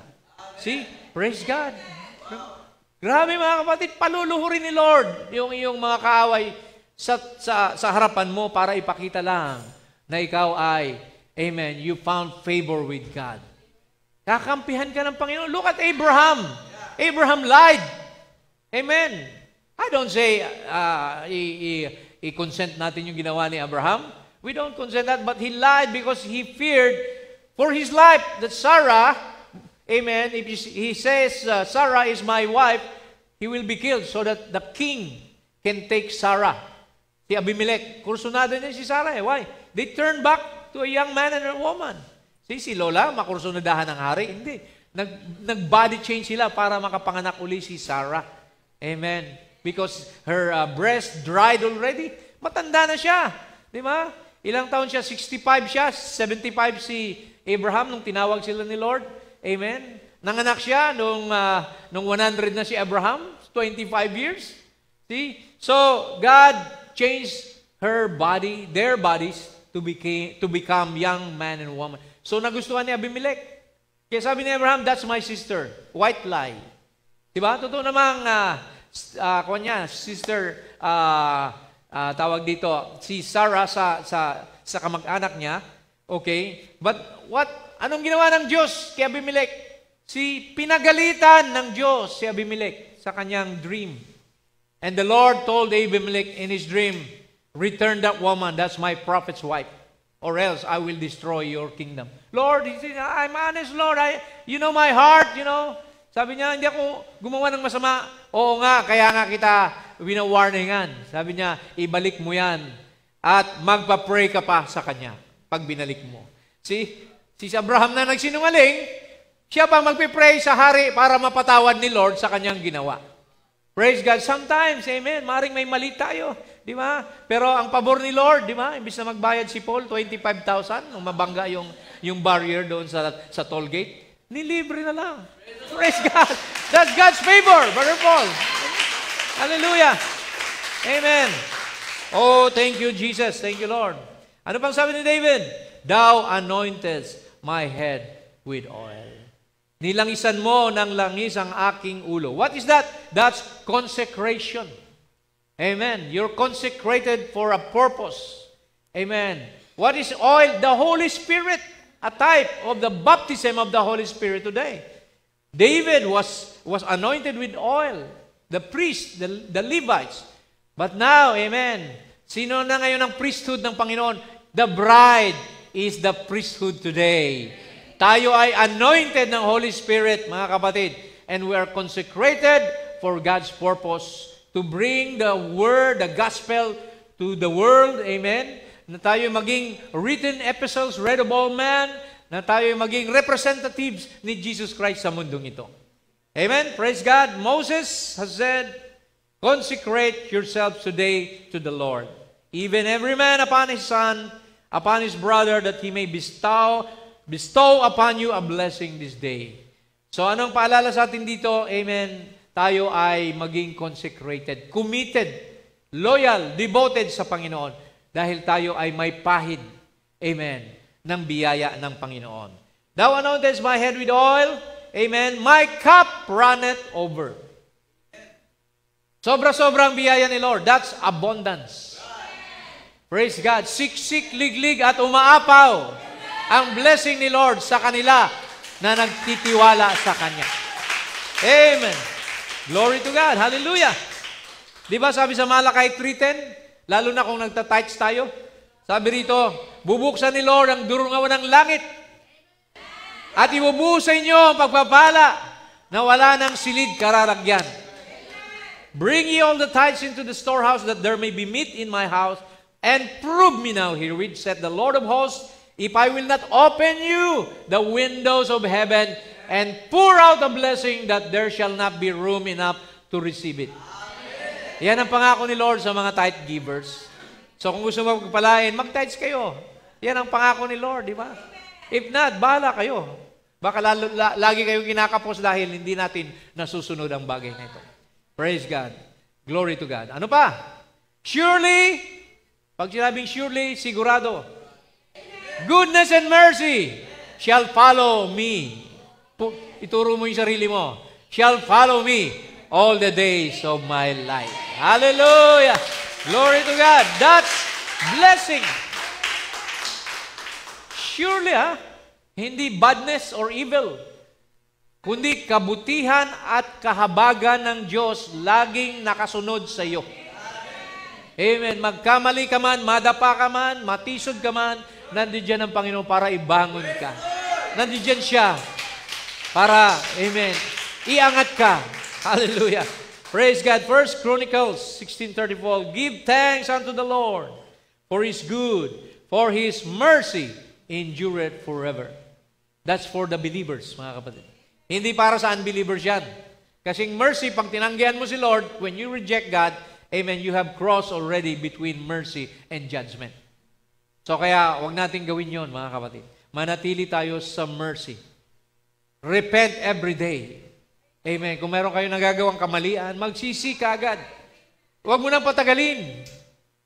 See? Praise God. Grabe mga kapatid, paluluhurin ni Lord yung iyong mga kaaway sa harapan mo para ipakita lang na ikaw ay, amen, you found favor with God. Kakampihan ka ng Panginoon. Look at Abraham. Abraham lied. Amen. I don't say i-consent natin yung ginawa ni Abraham. We don't consent that, but he lied because he feared for his life that Sarah, amen, if he says, Sarah is my wife, he will be killed so that the king can take Sarah. Si Abimelech, kursunado niya si Sarah. Why? They turned back to a young man and a woman. Si Lola, makursunadahan ng hari. Hindi. Nag-body change sila para makapanganak uli si Sarah. Amen. Because her breast dried already. Matanda na siya. Di ba? Ilang taon siya? 65 siya. 75 si Abraham nung tinawag sila ni Lord. Amen. Nanganak siya nung 100 na si Abraham. 25 years. See? So, God changed their bodies to become young man and woman. So, nagustuhan ni Abimelech. Kaya sabi ni Abraham, that's my sister. White lie. Diba? Totoo namang, sister, tawag dito, si Sarah sa kamag-anak niya. Okay? But anong ginawa ng Diyos kay Abimelech? Pinagalitan ng Diyos si Abimelech sa kanyang dream. And the Lord told Abimelech in his dream, return that woman, that's my prophet's wife, or else I will destroy your kingdom. Lord, he said, I'm honest, Lord. You know my heart, you know. Sabi niya, hindi ako gumawa ng masama. Oo nga, kaya nga kita wina-warningan. Sabi niya, ibalik mo yan at magpa-pray ka pa sa kanya pag binalik mo. Si Abraham na nagsinungaling, siya pa magpipray sa hari para mapatawad ni Lord sa kanyang ginawa. Praise God. Sometimes, amen, maring may mali tayo. Di ba? Pero ang pabor ni Lord, di ba? Imbis na magbayad si Paul, 25,000, nung mabangga yung barrier doon sa toll gate, nilibre na lang. Praise God. That's God's favor, Brother Paul. Hallelujah. Amen. Oh, thank you, Jesus. Thank you, Lord. Ano pang sabi ni David? Thou anointest my head with oil. Nilangisan mo ng langis ang aking ulo. What is that? That's consecration. Amen. You're consecrated for a purpose. Amen. What is oil? The Holy Spirit. A type of the baptism of the Holy Spirit today. David was anointed with oil. The priests, the Levites. But now, amen, sino na ngayon ang priesthood ng Panginoon? The bride is the priesthood today. Tayo ay anointed ng Holy Spirit, mga kapatid. And we are consecrated for God's purpose to bring the word, the gospel to the world. Amen. Na tayo maging written epistles read of all men, na tayo maging representatives ni Jesus Christ sa mundong ito. Amen? Praise God. Moses has said, consecrate yourselves today to the Lord. Even every man upon his son, upon his brother, that he may bestow upon you a blessing this day. So anong paalala sa atin dito? Amen. Tayo ay maging consecrated, committed, loyal, devoted sa Panginoon. Dahil tayo ay may pahid, amen, ng biyaya ng Panginoon. Thou anointest my head with oil, amen, my cup runneth over. Sobra-sobrang biyaya ni Lord. That's abundance. Praise God. Siksik, liglig at umaapaw ang blessing ni Lord sa kanila na nagtitiwala sa Kanya. Amen. Glory to God. Hallelujah. Di ba sabi sa Malakay 3:10? Lalo na kung nagtatights tayo. Sabi rito, bubuksan ni Lord ang durungawan ng langit at ibubuhos sa inyo ang pagpapala na wala ng silid kararagyan. Bring ye all the tithes into the storehouse that there may be meat in my house, and prove me now herewith, said the Lord of hosts, if I will not open you the windows of heaven and pour out a blessing that there shall not be room enough to receive it. Yan ang pangako ni Lord sa mga tithe givers. So kung gusto mo magpalain, mag-tithes kayo. Yan ang pangako ni Lord, di ba? If not, bahala kayo. Baka lagi kayong kinakapos dahil hindi natin nasusunod ang bagay na ito. Praise God. Glory to God. Ano pa? Surely, pag sinabing surely, sigurado. Goodness and mercy shall follow me. Ituro mo yung sarili mo. Shall follow me all the days of my life. Hallelujah! Glory to God. That's blessing. Surely, hindi badness or evil. kundi kabutihan at kahabagan ng Diyos laging nakasunod sa iyo. Amen. Magkamali ka man, madapa ka man, matisod ka man, nandiyan ang Panginoon para ibangon ka. Nandiyan siya para, amen, iangat ka. Hallelujah. Praise God. 1 Chronicles 16:34, give thanks unto the Lord, for His good, for His mercy endureth forever. That's for the believers, mga kapatid. Hindi para sa unbelievers yan. Kasing mercy, pag tinanggihan mo si Lord, when you reject God, amen, you have crossed already between mercy and judgment. So kaya, wag natin gawin yon, mga kapatid. Manatili tayo sa mercy. Repent every day. Amen. Kung meron kayo nagagawang kamalian, magsisi ka agad. Huwag mo nang patagalin.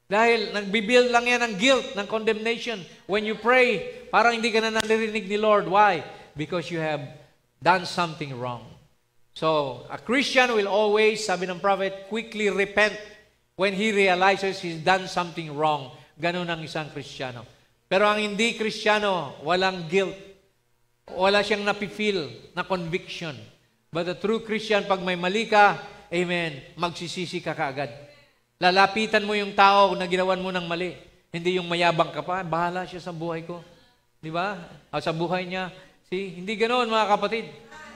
Dahil nagbibuild lang yan ng guilt, ng condemnation. When you pray, parang hindi ka na naririnig ni Lord. Why? Because you have done something wrong. So, a Christian will always, sabi ng prophet, quickly repent when he realizes he's done something wrong. Ganun ang isang Kristiyano. Pero ang hindi Kristiyano, walang guilt. Wala siyang napifeel na conviction. But the true Christian, pag may mali ka, amen, magsisisi ka kaagad. Lalapitan mo yung tao na ginawan mo ng mali. Hindi yung mayabang ka pa, bahala siya sa buhay ko. Di ba? O sa buhay niya. See, hindi ganoon, mga kapatid.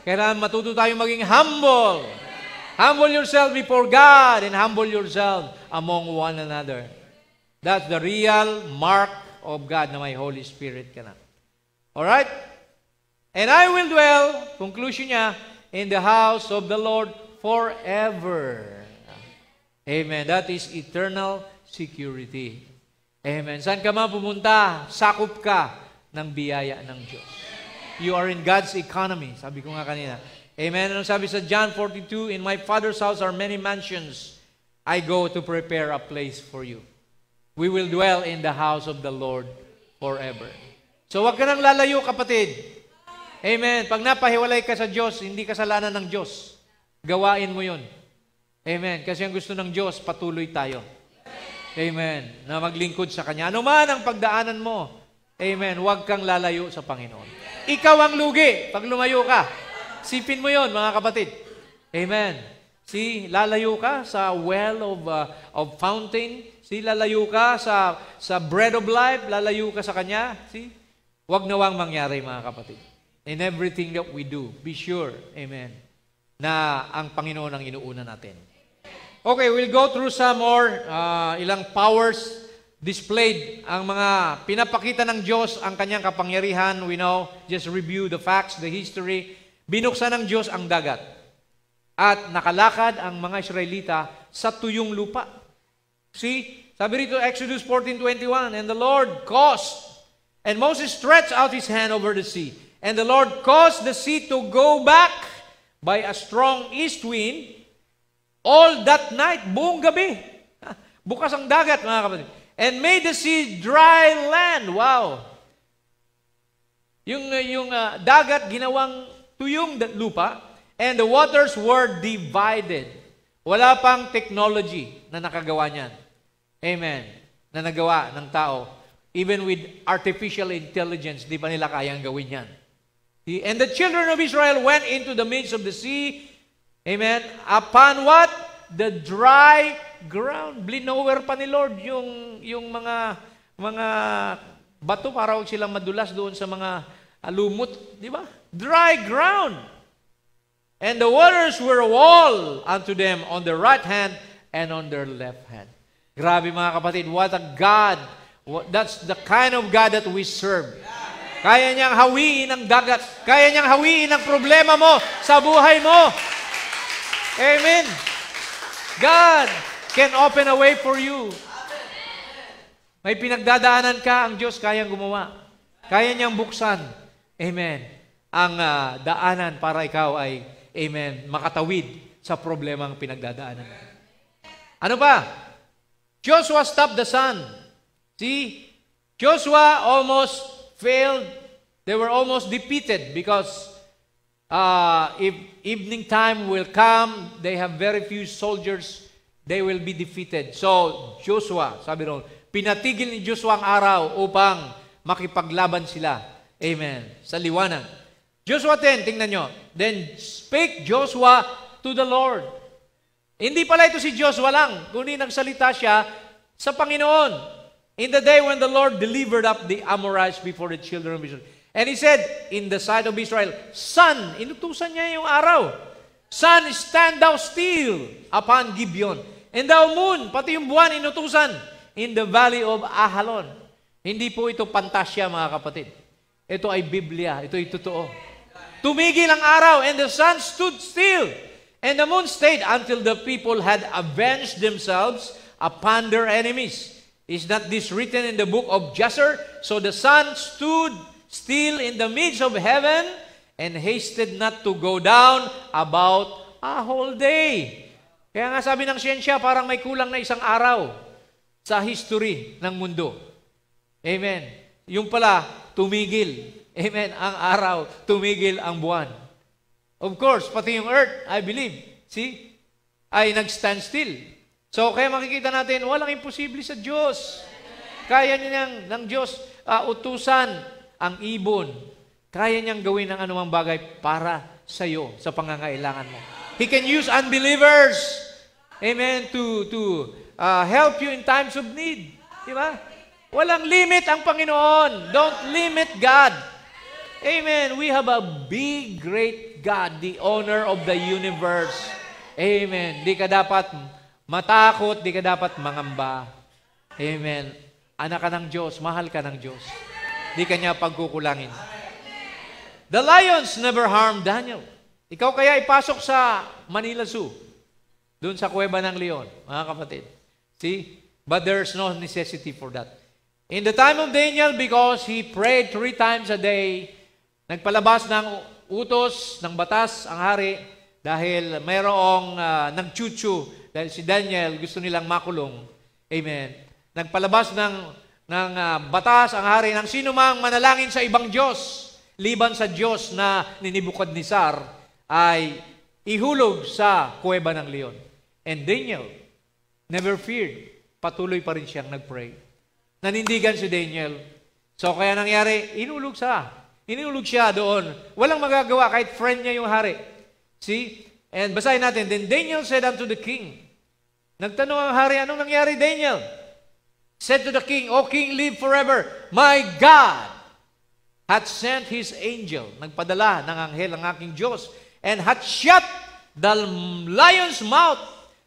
Kailangan matuto tayong maging humble. Humble yourself before God and humble yourself among one another. That's the real mark of God na may Holy Spirit ka na. Alright? And I will dwell, conclusion niya, in the house of the Lord forever. Amen. That is eternal security. Amen. Saan ka man pumunta, sakop ka ng biyaya ng Diyos. You are in God's economy. Sabi ko nga kanina. Amen. Anong sabi sa John 42, in my Father's house are many mansions. I go to prepare a place for you. We will dwell in the house of the Lord forever. So wag ka nang lalayo, kapatid. Amen. Pag napahiwalay ka sa Diyos, hindi kasalanan ng Diyos. Gawain mo yun. Amen. Kasi ang gusto ng Diyos, patuloy tayo. Amen. Na maglingkod sa Kanya. Ano man ang pagdaanan mo, amen, huwag kang lalayo sa Panginoon. Ikaw ang lugi pag lumayo ka. Sipin mo yon, mga kapatid. Amen. See, lalayo ka sa well of fountain. See, lalayo ka sa bread of life. Lalayo ka sa Kanya. See, huwag nawang mangyari, mga kapatid. In everything that we do, be sure, amen, na ang Panginoon ang inuuna natin. Okay, we'll go through some more, ilang powers displayed, ang mga pinapakita ng Diyos, ang Kanyang kapangyarihan. We know, just review the facts, the history. Binuksan ng Diyos ang dagat. At nakalakad ang mga Israelita sa tuyong lupa. See, sabi rito, Exodus 14:21, and the Lord caused, and Moses stretched out his hand over the sea, and the Lord caused the sea to go back by a strong east wind all that night, buong gabi. Bukas ang dagat, mga kapatid. And made the sea dry land. Wow. Yung dagat, ginawang tuyong lupa, and the waters were divided. Wala pang technology na nakagawa niyan. Amen. Na nagawa ng tao. Even with artificial intelligence, di pa nila kayang gawin yan. And the children of Israel went into the midst of the sea, amen, upon what? The dry ground. Blinower pa ni Lord yung mga bato para huwag silang madulas doon sa mga lumot, di ba? Dry ground. And the waters were a wall unto them on their right hand and on their left hand. Grabe, mga kapatid, what a God. That's the kind of God that we serve. Kaya niyang hawiin ang dagat. Kaya niyang hawiin ang problema mo sa buhay mo. Amen. God can open a way for you. May pinagdadaanan ka, ang Diyos kayang gumawa. Kaya niyang buksan. Amen. Ang daanan para ikaw ay, amen, makatawid sa problemang pinagdadaanan. Ano ba? Joshua stopped the sun. See? Joshua almost failed. They were almost defeated because if evening time will come, they have very few soldiers, they will be defeated. So, Joshua, sabi ron, pinatigil ni Joshua ang araw upang makipaglaban sila. Amen. Sa liwanag. Joshua 10, tingnan nyo. Then spake Joshua to the Lord. Hindi pala ito si Joshua lang, kundi nagsalita siya sa Panginoon. In the day when the Lord delivered up the Amorites before the children of Israel. And he said, in the sight of Israel, Sun, inutusan niya yung araw. Sun, stand thou still upon Gibeon. And thou moon, pati yung buwan inutusan in the valley of Ahalon. Hindi po ito pantasya, mga kapatid. Ito ay Biblia. Ito ay totoo. Tumigil ang araw, and the sun stood still. And the moon stayed until the people had avenged themselves upon their enemies. Is not this written in the book of Jasher? So the sun stood still in the midst of heaven and hasted not to go down about a whole day. Kaya nga sabi ng siyensya, parang may kulang na isang araw sa history ng mundo. Amen. Yung pala, tumigil. Amen. Ang araw, tumigil ang buwan. Of course, pati yung earth, I believe, see, ay nag-stand still. So, kaya makikita natin, walang imposible sa Diyos. Kaya niya ng Diyos utusan ang ibon. Kaya niyang gawin ang anumang bagay para sa iyo, sa pangangailangan mo. He can use unbelievers, amen, to help you in times of need. Di ba? Walang limit ang Panginoon. Don't limit God. Amen. We have a big, great God, the owner of the universe. Amen. Di ka dapat matakot, di ka dapat mangamba. Amen. Anak ka ng Diyos, mahal ka ng Diyos. Di ka niya pagkukulangin. The lions never harmed Daniel. Ikaw kaya ipasok sa Manila Zoo, doon sa kuweba ng leon, mga kapatid. See? But there's no necessity for that. In the time of Daniel, because he prayed 3 times a day, nagpalabas ng utos, ng batas ang hari dahil mayroong nagchuchu dahil si Daniel gusto nilang makulong. Amen. Nagpalabas ng batas ang hari ng sino mang manalangin sa ibang Diyos, liban sa Diyos na ni Nebuchadnezzar, ay ihulog sa kuweba ng leon. And Daniel never feared. Patuloy pa rin siyang nagpray. Nanindigan si Daniel. So kaya nangyari, inulog siya doon. Walang magagawa kahit friend niya yung hari. See? And basahin natin. Then Daniel said unto the king. Nagtanong ang hari, anong nangyari, Daniel? Said to the king, O king, live forever. My God hath sent his angel. Nagpadala ng anghel ang aking Diyos. And hath shut the lion's mouth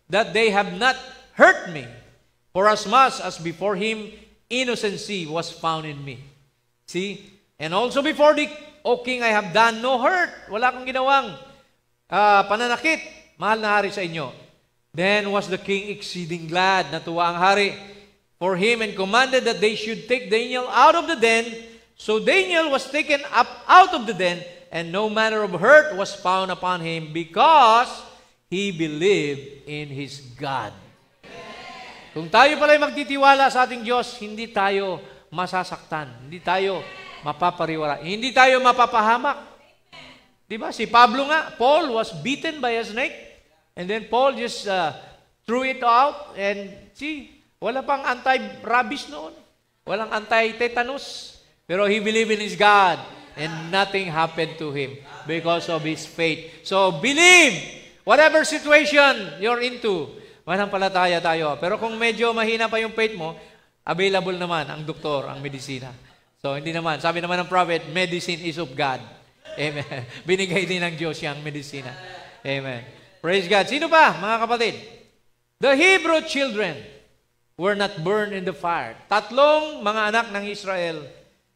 that they have not hurt me. For as much as before him innocency was found in me. See? And also before thee, O king, I have done no hurt. Wala akong ginawang pananakit. Mahal na hari sa inyo. Then was the king exceeding glad. Natuwa ang hari for him and commanded that they should take Daniel out of the den. So Daniel was taken up out of the den, and no manner of hurt was found upon him because he believed in his God. Kung tayo pala'y magtitiwala sa ating Diyos, hindi tayo masasaktan. Hindi tayo mapapariwara. Hindi tayo mapapahamak. Diba? Si Pablo nga, Paul was beaten by a snake. And then Paul just threw it out. And see, wala pang anti-rabies noon. Walang anti-tetanus. Pero he believed in his God. And nothing happened to him because of his faith. So believe, whatever situation you're into, manampalataya tayo. Pero kung medyo mahina pa yung faith mo, available naman ang doktor, ang medisina. So, hindi naman. Sabi naman ng prophet, medicine is of God. Amen. Binigay din ng Diyos yung medisina. Amen. Praise God. Sino pa, mga kapatid? The Hebrew children were not burned in the fire. 3 mga anak ng Israel,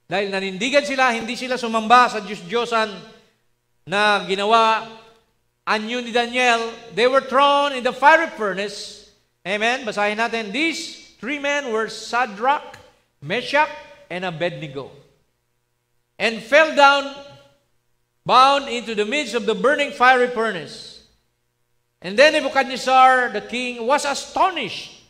dahil nanindigan sila, hindi sila sumamba sa Diyos-Diyosan na ginawa anyo ni Daniel, they were thrown in the fiery furnace. Amen. Basahin natin. These 3 men were Shadrach, Meshach, and Abednego. And fell down, bound into the midst of the burning fiery furnace. And then Nebuchadnezzar, the king, was astonished,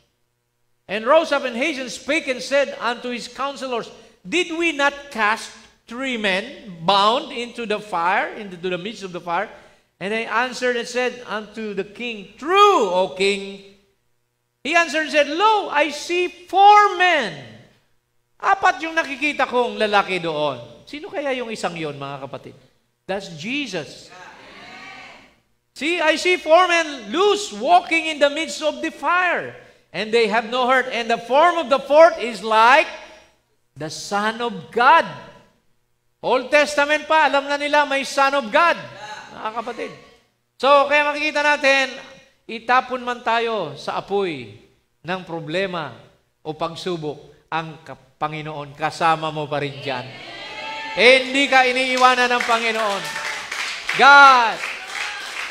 and rose up and hastened, spake and said unto his counselors, Did we not cast 3 men bound into the fire, into the midst of the fire? And they answered and said unto the king, True, O king. He answered and said, Lo, I see 4 men. 4 yung nakikita kong lalaki doon. Sino kaya yung isang yon, mga kapatid? That's Jesus. See, I see four men loose walking in the midst of the fire, and they have no hurt. And the form of the fourth is like the Son of God. Old Testament pa, alam na nila may Son of God. Mga kapatid. So, kaya makikita natin, itapon man tayo sa apoy ng problema o pagsubok, ang Panginoon, kasama mo pa rin dyan. Hindi ka iniiwanan ng Panginoon. God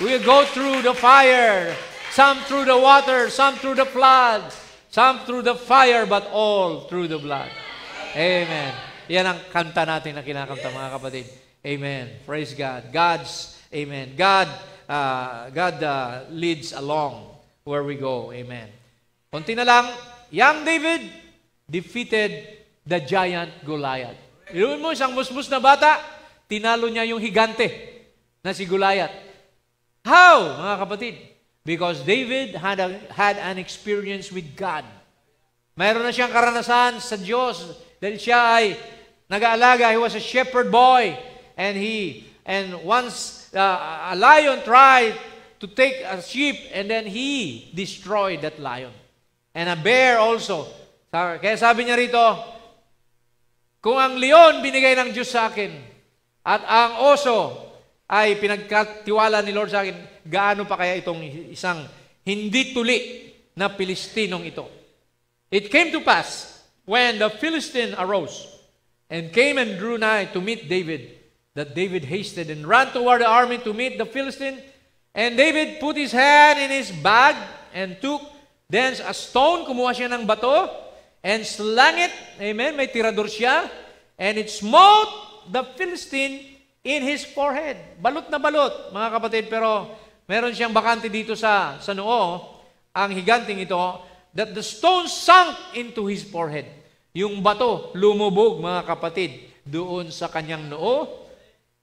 will go through the fire, some through the water, some through the flood, some through the fire, but all through the blood. Amen. Yan ang kanta natin na kinakanta, mga kapatid. Amen. Praise God. Amen. God leads along where we go. Amen. Konti na lang, young David defeated the giant Goliath. Iluin mo, isang musmus na bata, tinalo niya yung higante na si Goliath. How, mga kapatid? Because David had an experience with God. Mayroon na siyang karanasan sa Diyos dahil siya ay nag-aalaga. He was a shepherd boy, and once a lion tried to take a sheep, and then he destroyed that lion. And a bear also. Kaya sabi niya rito, kung ang leon binigay ng Diyos sa akin, at ang oso ay pinagkatiwala ni Lord sa akin, gaano pa kaya itong isang hindi tuli na Pilistinong ito? It came to pass, when the Philistine arose, and came and drew nigh to meet David, that David hasted and ran toward the army to meet the Philistine. And David put his hand in his bag, and took thence a stone, kumuha siya ng bato, and slang it, amen, may tirador siya, and it smote the Philistine in his forehead. Balot na balot, mga kapatid, pero meron siyang bakante dito sa noo, ang higanting ito, that the stone sunk into his forehead. Yung bato, lumubog, mga kapatid, doon sa kanyang noo,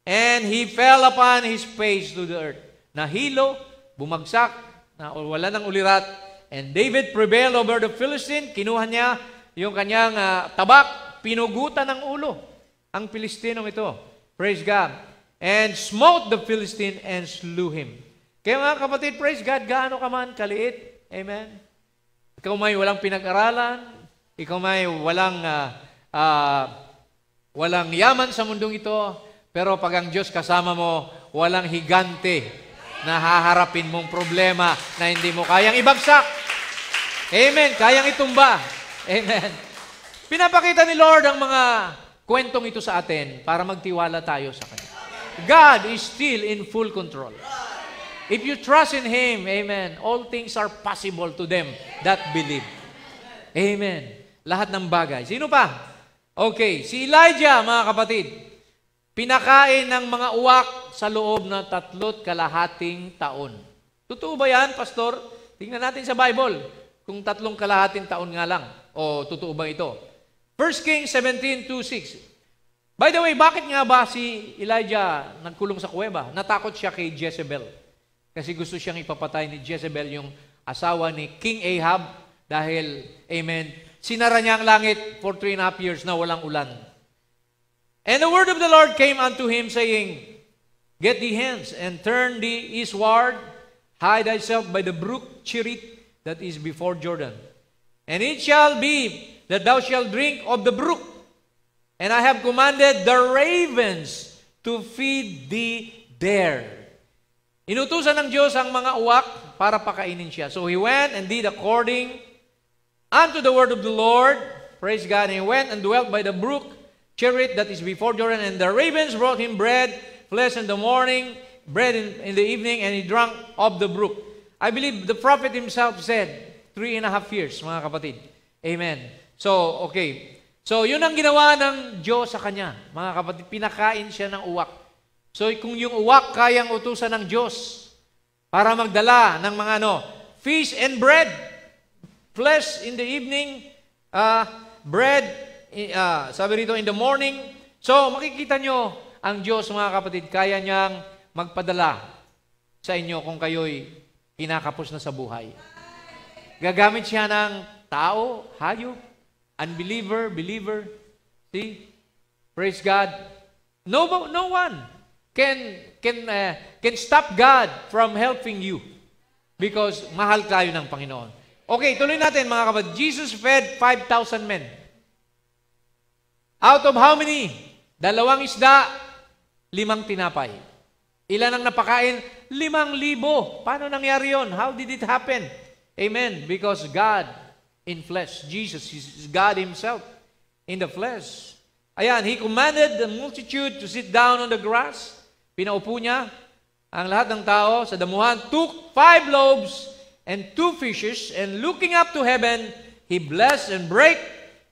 and he fell upon his face to the earth. Nahilo, bumagsak, wala ng ulirat, and David prevailed over the Philistine. Kinuha niya yung kanyang tabak, pinugutan ng ulo ang Pilistinong ito. Praise God. And smote the Philistine and slew him. Kaya mga kapatid, praise God, gaano ka man kaliit. Amen. Ikaw may walang pinag-aralan, ikaw may walang yaman sa mundong ito, pero pag ang Diyos kasama mo, walang higante na haharapin mong problema na hindi mo kayang ibagsak. Amen. Kayang itumba. Amen. Pinapakita ni Lord ang mga kwentong ito sa atin para magtiwala tayo sa Kanya. God is still in full control. If you trust in Him, amen, all things are possible to them that believe. Amen. Lahat ng bagay. Sino pa? Okay, si Elijah, mga kapatid, pinakain ng mga uwak sa loob ng 3.5 taon. Totoo ba yan, Pastor? Tingnan natin sa Bible kung 3.5 taon nga lang. O totoo ba ito? 1 Kings 17:2-6. By the way, bakit nga ba si Elijah nagkulong sa kuweba? Natakot siya kay Jezebel. Kasi gusto siyang ipapatay ni Jezebel, yung asawa ni King Ahab, dahil, amen, sinara niya ang langit for 3.5 years na walang ulan. And the word of the Lord came unto him, saying, Get thee hence, and turn thee eastward, hide thyself by the brook Cherith that is before Jordan. And it shall be that thou shalt drink of the brook, and I have commanded the ravens to feed thee there. Inutusan ng Diyos ang mga uwak para pakainin siya. So he went and did according unto the word of the Lord. Praise God. And he went and dwelt by the brook Cherith that is before Jordan, and the ravens brought him bread, flesh in the morning, bread in the evening, and he drank of the brook. I believe the prophet himself said, 3.5 years, mga kapatid. Amen. So, okay. So, yun ang ginawa ng Diyos sa kanya. Mga kapatid, pinakain siya ng uwak. So, kung yung uwak kayang utusan ng Diyos para magdala ng mga fish and bread, flesh in the evening, bread, sabi rito, in the morning. So, makikita nyo, ang Diyos, mga kapatid, kaya niyang magpadala sa inyo kung kayo'y kinakapos na sa buhay. Gagamit siya ng tao, hayop, unbeliever, believer. See? Praise God. No one. can stop God from helping you because mahal tayo ng Panginoon. Okay, tuloy natin mga kapatid. Jesus fed 5,000 men. Out of how many? 2 isda, 5 tinapay. Ilan ang napakain? 5,000. Paano nangyari yon? How did it happen? Amen. Because God in flesh. Jesus is God Himself in the flesh. Ayan, He commanded the multitude to sit down on the grass. Pinaupo niya ang lahat ng tao sa damuhan, took 5 loaves and 2 fishes, and looking up to heaven, He blessed and brake.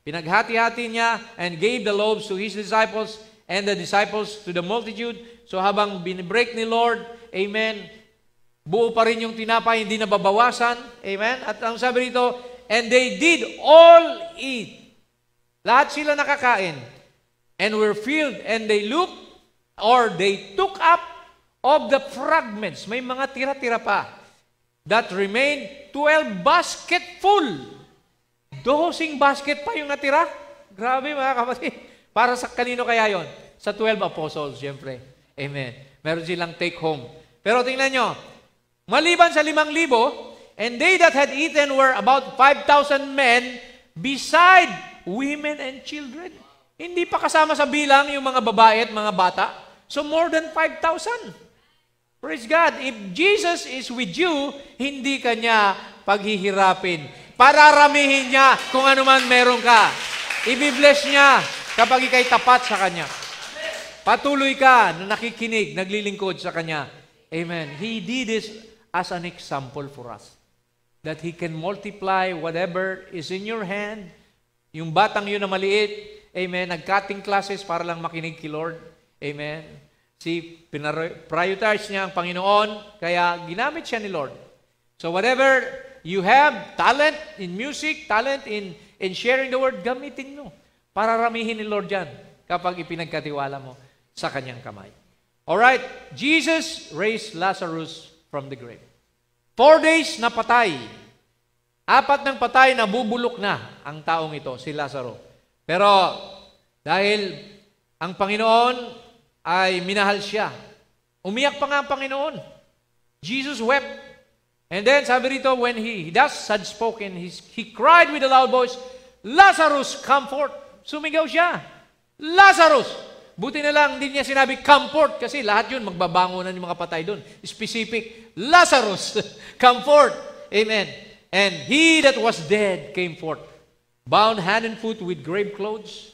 Pinaghati-hati niya and gave the loaves to His disciples and the disciples to the multitude. So habang binibreak ni Lord, amen, buo pa rin yung tinapay, hindi nababawasan. Amen? At ang sabi rito, and they did all eat. Lahat sila nakakain. And were filled, and they looked, or they took up of the fragments. May mga tira-tira pa. That remained 12 basket full. 12 basket pa yung natira. Grabe mga kapatid. Para sa kanino kaya yon? Sa 12 apostles, siyempre. Amen. Meron silang take home. Pero tingnan nyo, maliban sa 5,000, and they that had eaten were about 5,000 men, beside women and children. Hindi pa kasama sa bilang yung mga babae at mga bata. So more than 5,000. Praise God. If Jesus is with you, hindi ka niya paghihirapin. Pararamihin niya kung ano man meron ka. I-bless niya kapag ikay tapat sa Kanya. Patuloy ka na nakikinig, naglilingkod sa Kanya. Amen. He did this as an example for us. That He can multiply whatever is in your hand. Yung batang yun na maliit, amen, nag-cutting classes para lang makinig kay Lord. Amen. Prioritize niya ang Panginoon, kaya ginamit siya ni Lord. So whatever you have, talent in music, talent in sharing the word, gamitin mo. Para ramihin ni Lord yan kapag ipinagkatiwala mo sa Kanyang kamay. Alright, Jesus raised Lazarus from the grave. 4 days na patay. 4 ng patay, nabubulok na ang taong ito, si Lazaro. Pero dahil ang Panginoon ay minahal siya, umiyak pa nga ang Panginoon. Jesus wept. And then, sabi rito, when he thus had spoken, he cried with a loud voice, Lazarus, come forth. Sumigaw siya. Lazarus! Buti na lang, hindi niya sinabi, come forth, kasi lahat yun, magbabangunan yung mga patay doon. Specific, Lazarus, come forth. Amen. And he that was dead came forth, bound hand and foot with grave clothes,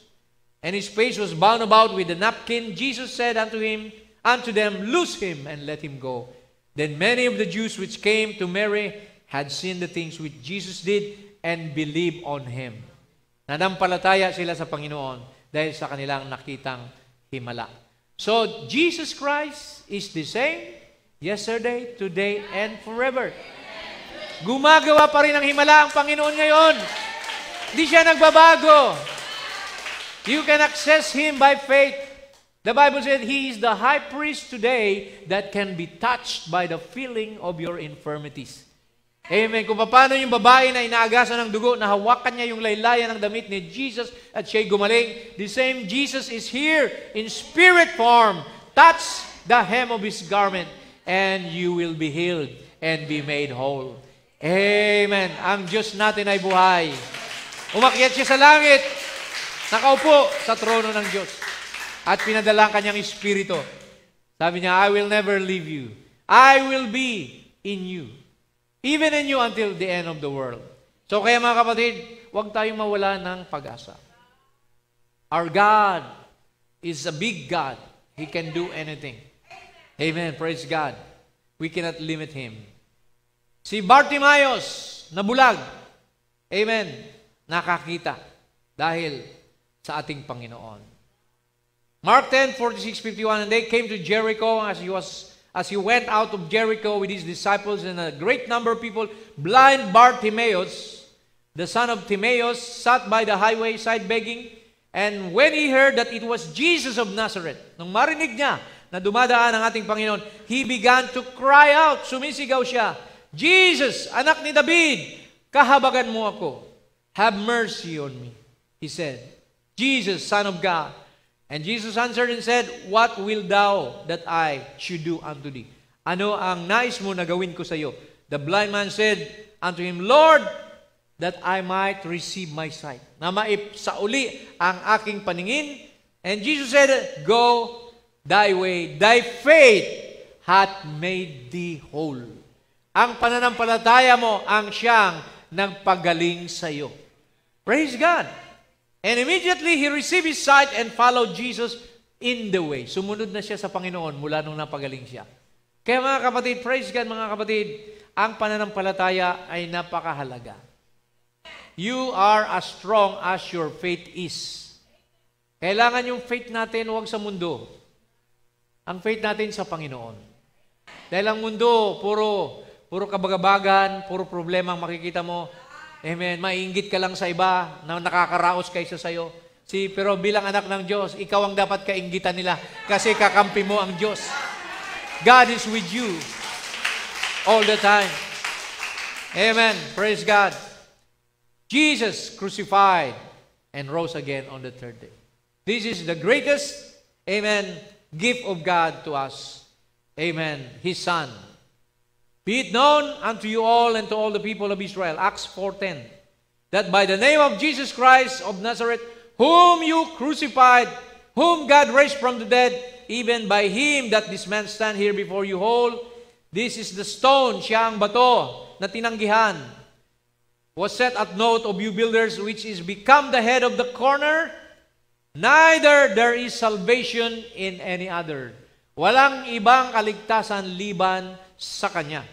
and his face was bound about with a napkin. Jesus said unto them, loose him and let him go. Then many of the Jews which came to Mary had seen the things which Jesus did and believed on him. Nanampalataya sila sa Panginoon dahil sa kanilang nakitang himala. So, Jesus Christ is the same yesterday, today, and forever. Gumagawa pa rin ng himala ang Panginoon ngayon. Hindi siya nagbabago. You can access Him by faith. The Bible said He is the high priest today that can be touched by the feeling of your infirmities. Amen. Kung paano yung babae na inaagasan ng dugo, nahawakan niya yung laylayan ng damit ni Jesus at siya'y gumaling, the same Jesus is here in spirit form. Touch the hem of His garment and you will be healed and be made whole. Amen. Ang Diyos natin ay buhay. Umakyat siya sa langit. Nakaupo sa trono ng Diyos. At pinadala ang kanyang Espiritu. Sabi niya, I will never leave you. I will be in you. Even in you until the end of the world. So kaya mga kapatid, huwag tayong mawala ng pag-asa. Our God is a big God. He can do anything. Amen. Praise God. We cannot limit Him. Si Bartimaeus, nabulag. Amen. Nakakita. Dahil sa ating Panginoon. Mark 10:46-51, and they came to Jericho as he went out of Jericho with his disciples and a great number of people. Blind Bartimaeus, the son of Timaeus, sat by the highway side begging. And when he heard that it was Jesus of Nazareth, nung marinig niya na dumadaan ang ating Panginoon, he began to cry out. Sumisigaw siya, Jesus, anak ni David, kahabagan mo ako. Have mercy on me. He said, Jesus, Son of God, And Jesus answered and said, What wilt thou that I should do unto thee? Ano ang nais mo na gawin ko sa iyo? The blind man said unto him, Lord, that I might receive my sight. Na maisauli ang aking paningin. And Jesus said, Go thy way, thy faith hath made thee whole. Ang pananampalataya mo ang siyang nagpagaling sa iyo. Praise God. And immediately he received his sight and followed Jesus in the way. Sumunod na siya sa Panginoon mula nung napagaling siya. Kaya mga kapatid, praise God mga kapatid, ang pananampalataya ay napakahalaga. You are as strong as your faith is. Kailangan yung faith natin huwag sa mundo. Ang faith natin sa Panginoon. Dahil ang mundo, puro kabagabagan, puro problema ang makikita mo. Amen. Maiinggit ka lang sa iba na nakakaraos kaysa sa'yo. Pero bilang anak ng Diyos, ikaw ang dapat kainggitan nila kasi kakampi mo ang Diyos. God is with you all the time. Amen. Praise God. Jesus crucified and rose again on the third day. This is the greatest, amen, gift of God to us. Amen. His Son. Be it known unto you all and to all the people of Israel, Acts 4:10, that by the name of Jesus Christ of Nazareth, whom you crucified, whom God raised from the dead, even by Him that this man stand here before you whole, this is the stone, siya ang bato na tinanggihan, was set at naught of you builders, which is become the head of the corner, neither there is salvation in any other. Walang ibang kaligtasan liban sa Kanya.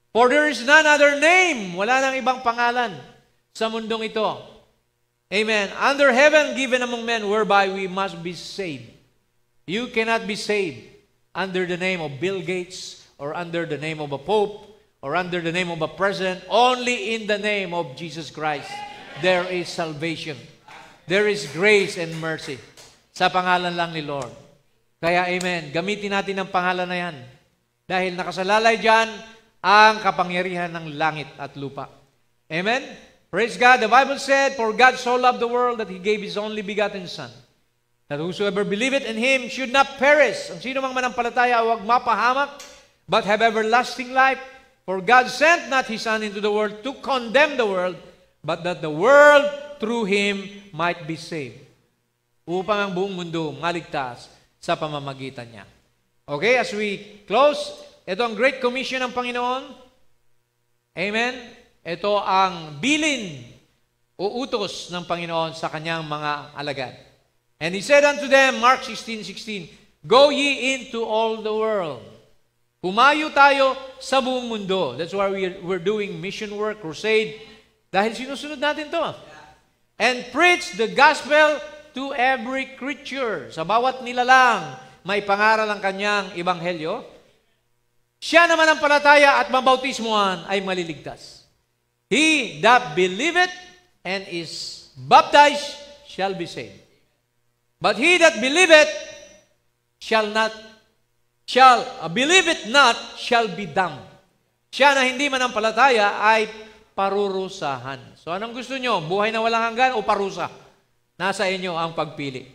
For there is none other name, wala nang ibang pangalan sa mundong ito. Amen. Under heaven given among men whereby we must be saved. You cannot be saved under the name of Bill Gates or under the name of a pope or under the name of a president. Only in the name of Jesus Christ there is salvation. There is grace and mercy. Sa pangalan lang ni Lord. Kaya amen, gamitin natin ang pangalan na yan. Dahil nakasalalay dyan ang kapangyarihan ng langit at lupa. Amen? Praise God. The Bible said, For God so loved the world that He gave His only begotten Son, that whosoever believeth in Him should not perish. Ang sino mang manampalataya huwag mapahamak, but have everlasting life. For God sent not His Son into the world to condemn the world, but that the world through Him might be saved. Upang ang buong mundo maligtas sa pamamagitan niya. Okay, as we close, ito ang Great Commission ng Panginoon. Amen? Ito ang bilin o utos ng Panginoon sa kanyang mga alagad. And He said unto them, Mark 16:16, Go ye into all the world. Humayo tayo sa buong mundo. That's why we're doing mission work, crusade. Dahil sinusunod natin to. And preach the gospel to every creature. Sa bawat nilalang, may pangaral ang kanyang ebanghelyo. Siya naman ang palataya at mabautismuhan ay maliligtas. He that believeth and is baptized shall be saved. But he that believeth believeth not shall be damned. Siya na hindi manampalataya ay parurusahan. So anong gusto nyo? Buhay na walang hanggan o parusa? Nasa inyo ang pagpili.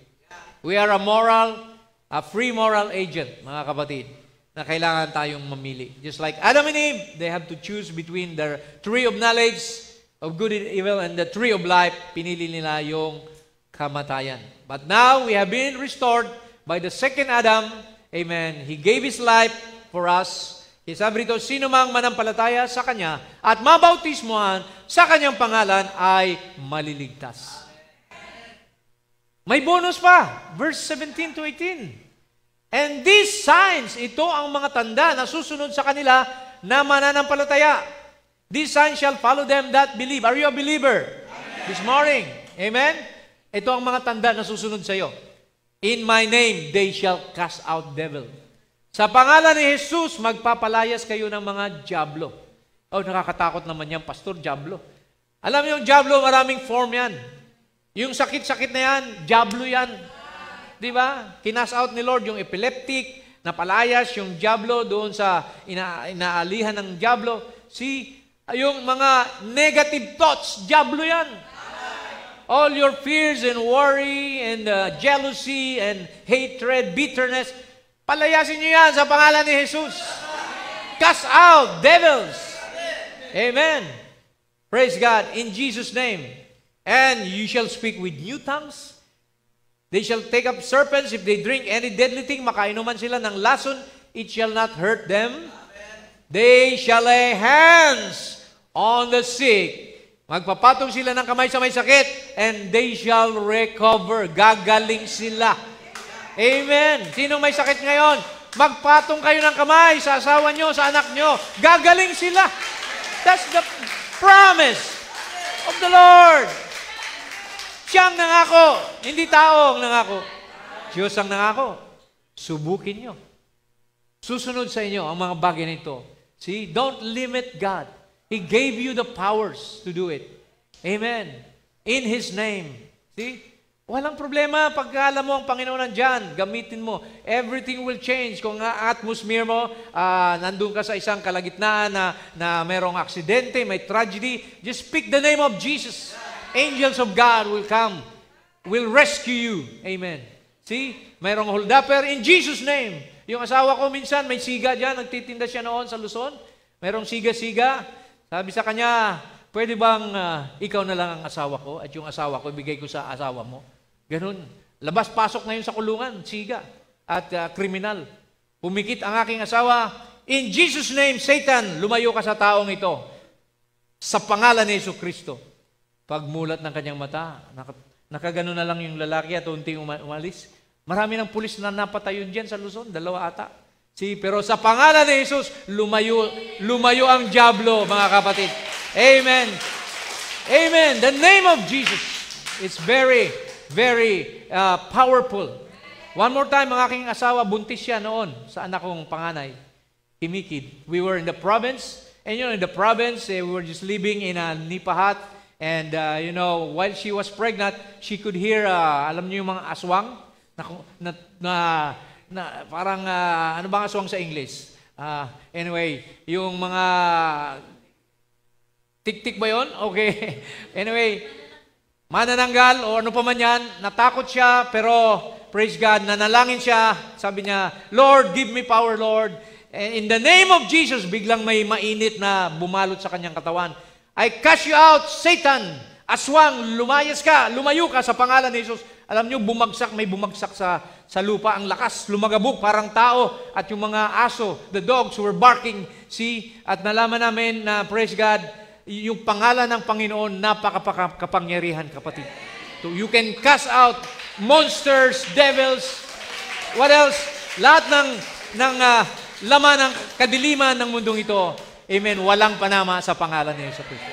We are a free moral agent, mga kapatid, na kailangan tayong mamili. Just like Adam and Eve, they have to choose between the tree of knowledge of good and evil and the tree of life. Pinili nila yung kamatayan. But now, we have been restored by the second Adam. Amen. He gave His life for us. Sabi rito, sino mang manampalataya sa Kanya at mabautismuhan sa Kanyang pangalan ay maliligtas. May bonus pa. Verse 17 to 18. And these signs, ito ang mga tanda na susunod sa kanila na mananampalataya. These signs shall follow them that believe. Are you a believer? Amen. This morning? Amen? Ito ang mga tanda na susunod sa iyo. In my name, they shall cast out devil. Sa pangalan ni Jesus, magpapalayas kayo ng mga diablo. Oh, nakakatakot naman yan, Pastor, diablo. Alam niyo yung diablo, maraming form yan. Yung sakit-sakit na yan, diablo yan. Diba? Kinas out ni Lord yung epileptic, napalayas yung diablo doon sa inaalihan ng diablo. Yung mga negative thoughts, diablo yan. all your fears and worry and jealousy and hatred, bitterness, palayasin niyo yan sa pangalan ni Jesus. Cast out devils. Amen. Praise God. In Jesus' name. And you shall speak with new tongues. They shall take up serpents. If they drink any deadly thing, makainuman sila ng lason, it shall not hurt them. They shall lay hands on the sick. Magpapatong sila ng kamay sa may sakit, and they shall recover. Gagaling sila. Amen. Sinong may sakit ngayon? Magpatong kayo ng kamay sa asawa nyo, sa anak nyo. Gagaling sila. That's the promise of the Lord. Siyang nangako, hindi tao ang nangako. Diyos ang nangako. Subukin nyo. Susunod sa inyo ang mga bagay nito. See, don't limit God. He gave you the powers to do it. Amen. In His name. See? Walang problema pag alam mo ang Panginoon nandyan. Gamitin mo. Everything will change. Kung atmosphere mo, nandun ka sa isang kalagitnaan na merong aksidente, may tragedy, just speak the name of Jesus. Angels of God will come, will rescue you. Amen. See? Mayroong hold-upper in Jesus' name. Yung asawa ko minsan, may siga dyan, nagtitinda siya noon sa Luzon. Mayroong siga-siga. Sabi sa kanya, pwede bang ikaw na lang ang asawa ko at yung asawa ko, ibigay ko sa asawa mo? Ganun. Labas-pasok na yun sa kulungan, siga at kriminal. Pumikit ang aking asawa. In Jesus' name, Satan, lumayo ka sa taong ito. Sa pangalan ni Jesucristo. Pagmulat ng kanyang mata, nakagano na lang yung lalaki at unting umalis. Marami ng pulis na napatayon dyan sa Luzon, 2 ata. Pero sa pangalan ni Jesus, lumayo ang diablo, mga kapatid. Amen. Amen. The name of Jesus is very, very powerful. One more time, ang aking asawa, buntis siya noon sa anak kong panganay, Kimikid. We were in the province, and in the province, we were just living in a nipa hut, and while she was pregnant, she could hear, alam niyo yung mga aswang, na parang, ano bang aswang sa English? Anyway, yung mga tik-tik ba yun? Okay. Anyway, manananggal o ano pa man yan, natakot siya, pero praise God, nanalangin siya. Sabi niya, Lord, give me power, Lord. And in the name of Jesus, biglang may mainit na bumalot sa kanyang katawan. I cast you out, Satan! Aswang, lumayas ka, lumayo ka sa pangalan ni Jesus. Alam niyo, may bumagsak sa lupa. Ang lakas, lumagabog, parang tao. At yung mga aso, the dogs were barking. See? At nalaman namin na, praise God, yung pangalan ng Panginoon, napakapangyarihan, kapatid. So you can cast out monsters, devils, what else? Lahat ng laman ng kadiliman ng mundong ito, amen, walang panama sa pangalan ni Jesus Cristo.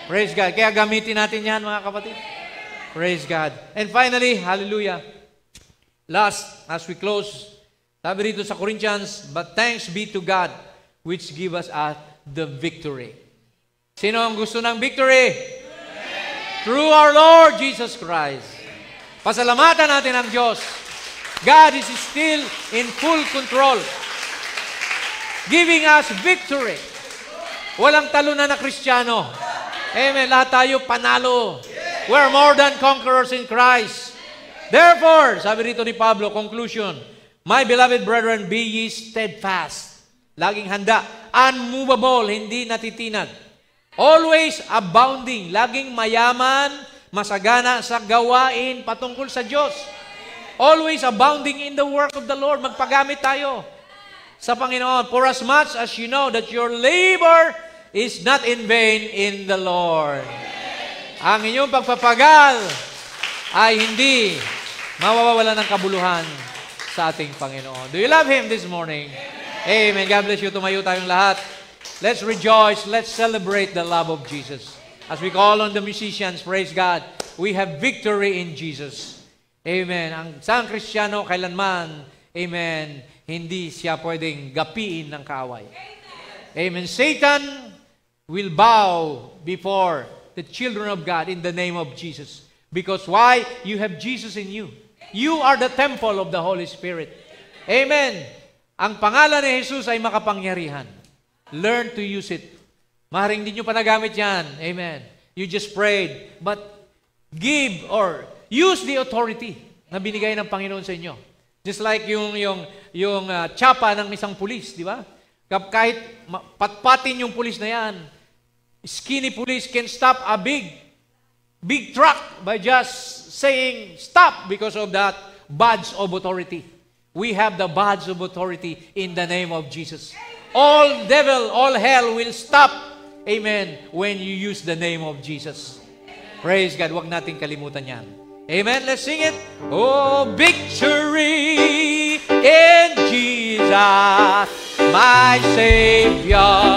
Praise God. Kaya gamitin natin yan, mga kapatid. Praise God. And finally, hallelujah. Last, as we close, sabi rito sa Corinthians, but thanks be to God, which give us the victory. Sino ang gusto ng victory? Through our Lord Jesus Christ. Pasalamatan natin ang Diyos. God is still in full control. Giving us victory. Walang talunan na Kristiyano. Amen. Lahat tayo panalo. We're more than conquerors in Christ. Therefore, sabi rito ni Pablo, conclusion, my beloved brethren, be ye steadfast. Laging handa. Unmovable, hindi natitinag. Always abounding. Laging mayaman, masagana sa gawain patungkol sa Diyos. Always abounding in the work of the Lord. Magpagamit tayo sa Panginoon. For as much as you know that your labor is not in vain in the Lord. Ang inyong pagpapagal ay hindi mawawala ng kabuluhan sa ating Panginoon. Do you love Him this morning? Amen. God bless you. Tumayo tayong lahat. Let's rejoice. Let's celebrate the love of Jesus. As we call on the musicians, praise God, we have victory in Jesus. Amen. Ang isang Kristiyano kailanman, amen, hindi siya pwedeng gapiin ng kaaway. Amen. Satan will bow before the children of God in the name of Jesus. Because why? You have Jesus in you. You are the temple of the Holy Spirit. Amen. Ang pangalan ni Jesus ay makapangyarihan. Learn to use it. Maaaring hindi nyo pa nagamit yan. Amen. You just prayed. But give or use the authority na binigay ng Panginoon sa inyo. Just like yung tsapa ng isang pulis, di ba? Kahit patpatin yung pulis na yan, skinny police can stop a big truck by just saying stop because of that badge of authority. We have the badge of authority in the name of Jesus. All devil, all hell will stop, amen, when you use the name of Jesus. Praise God. Huwag natin kalimutan yan. Amen. Let's sing it. Oh, victory in Jesus, my Savior.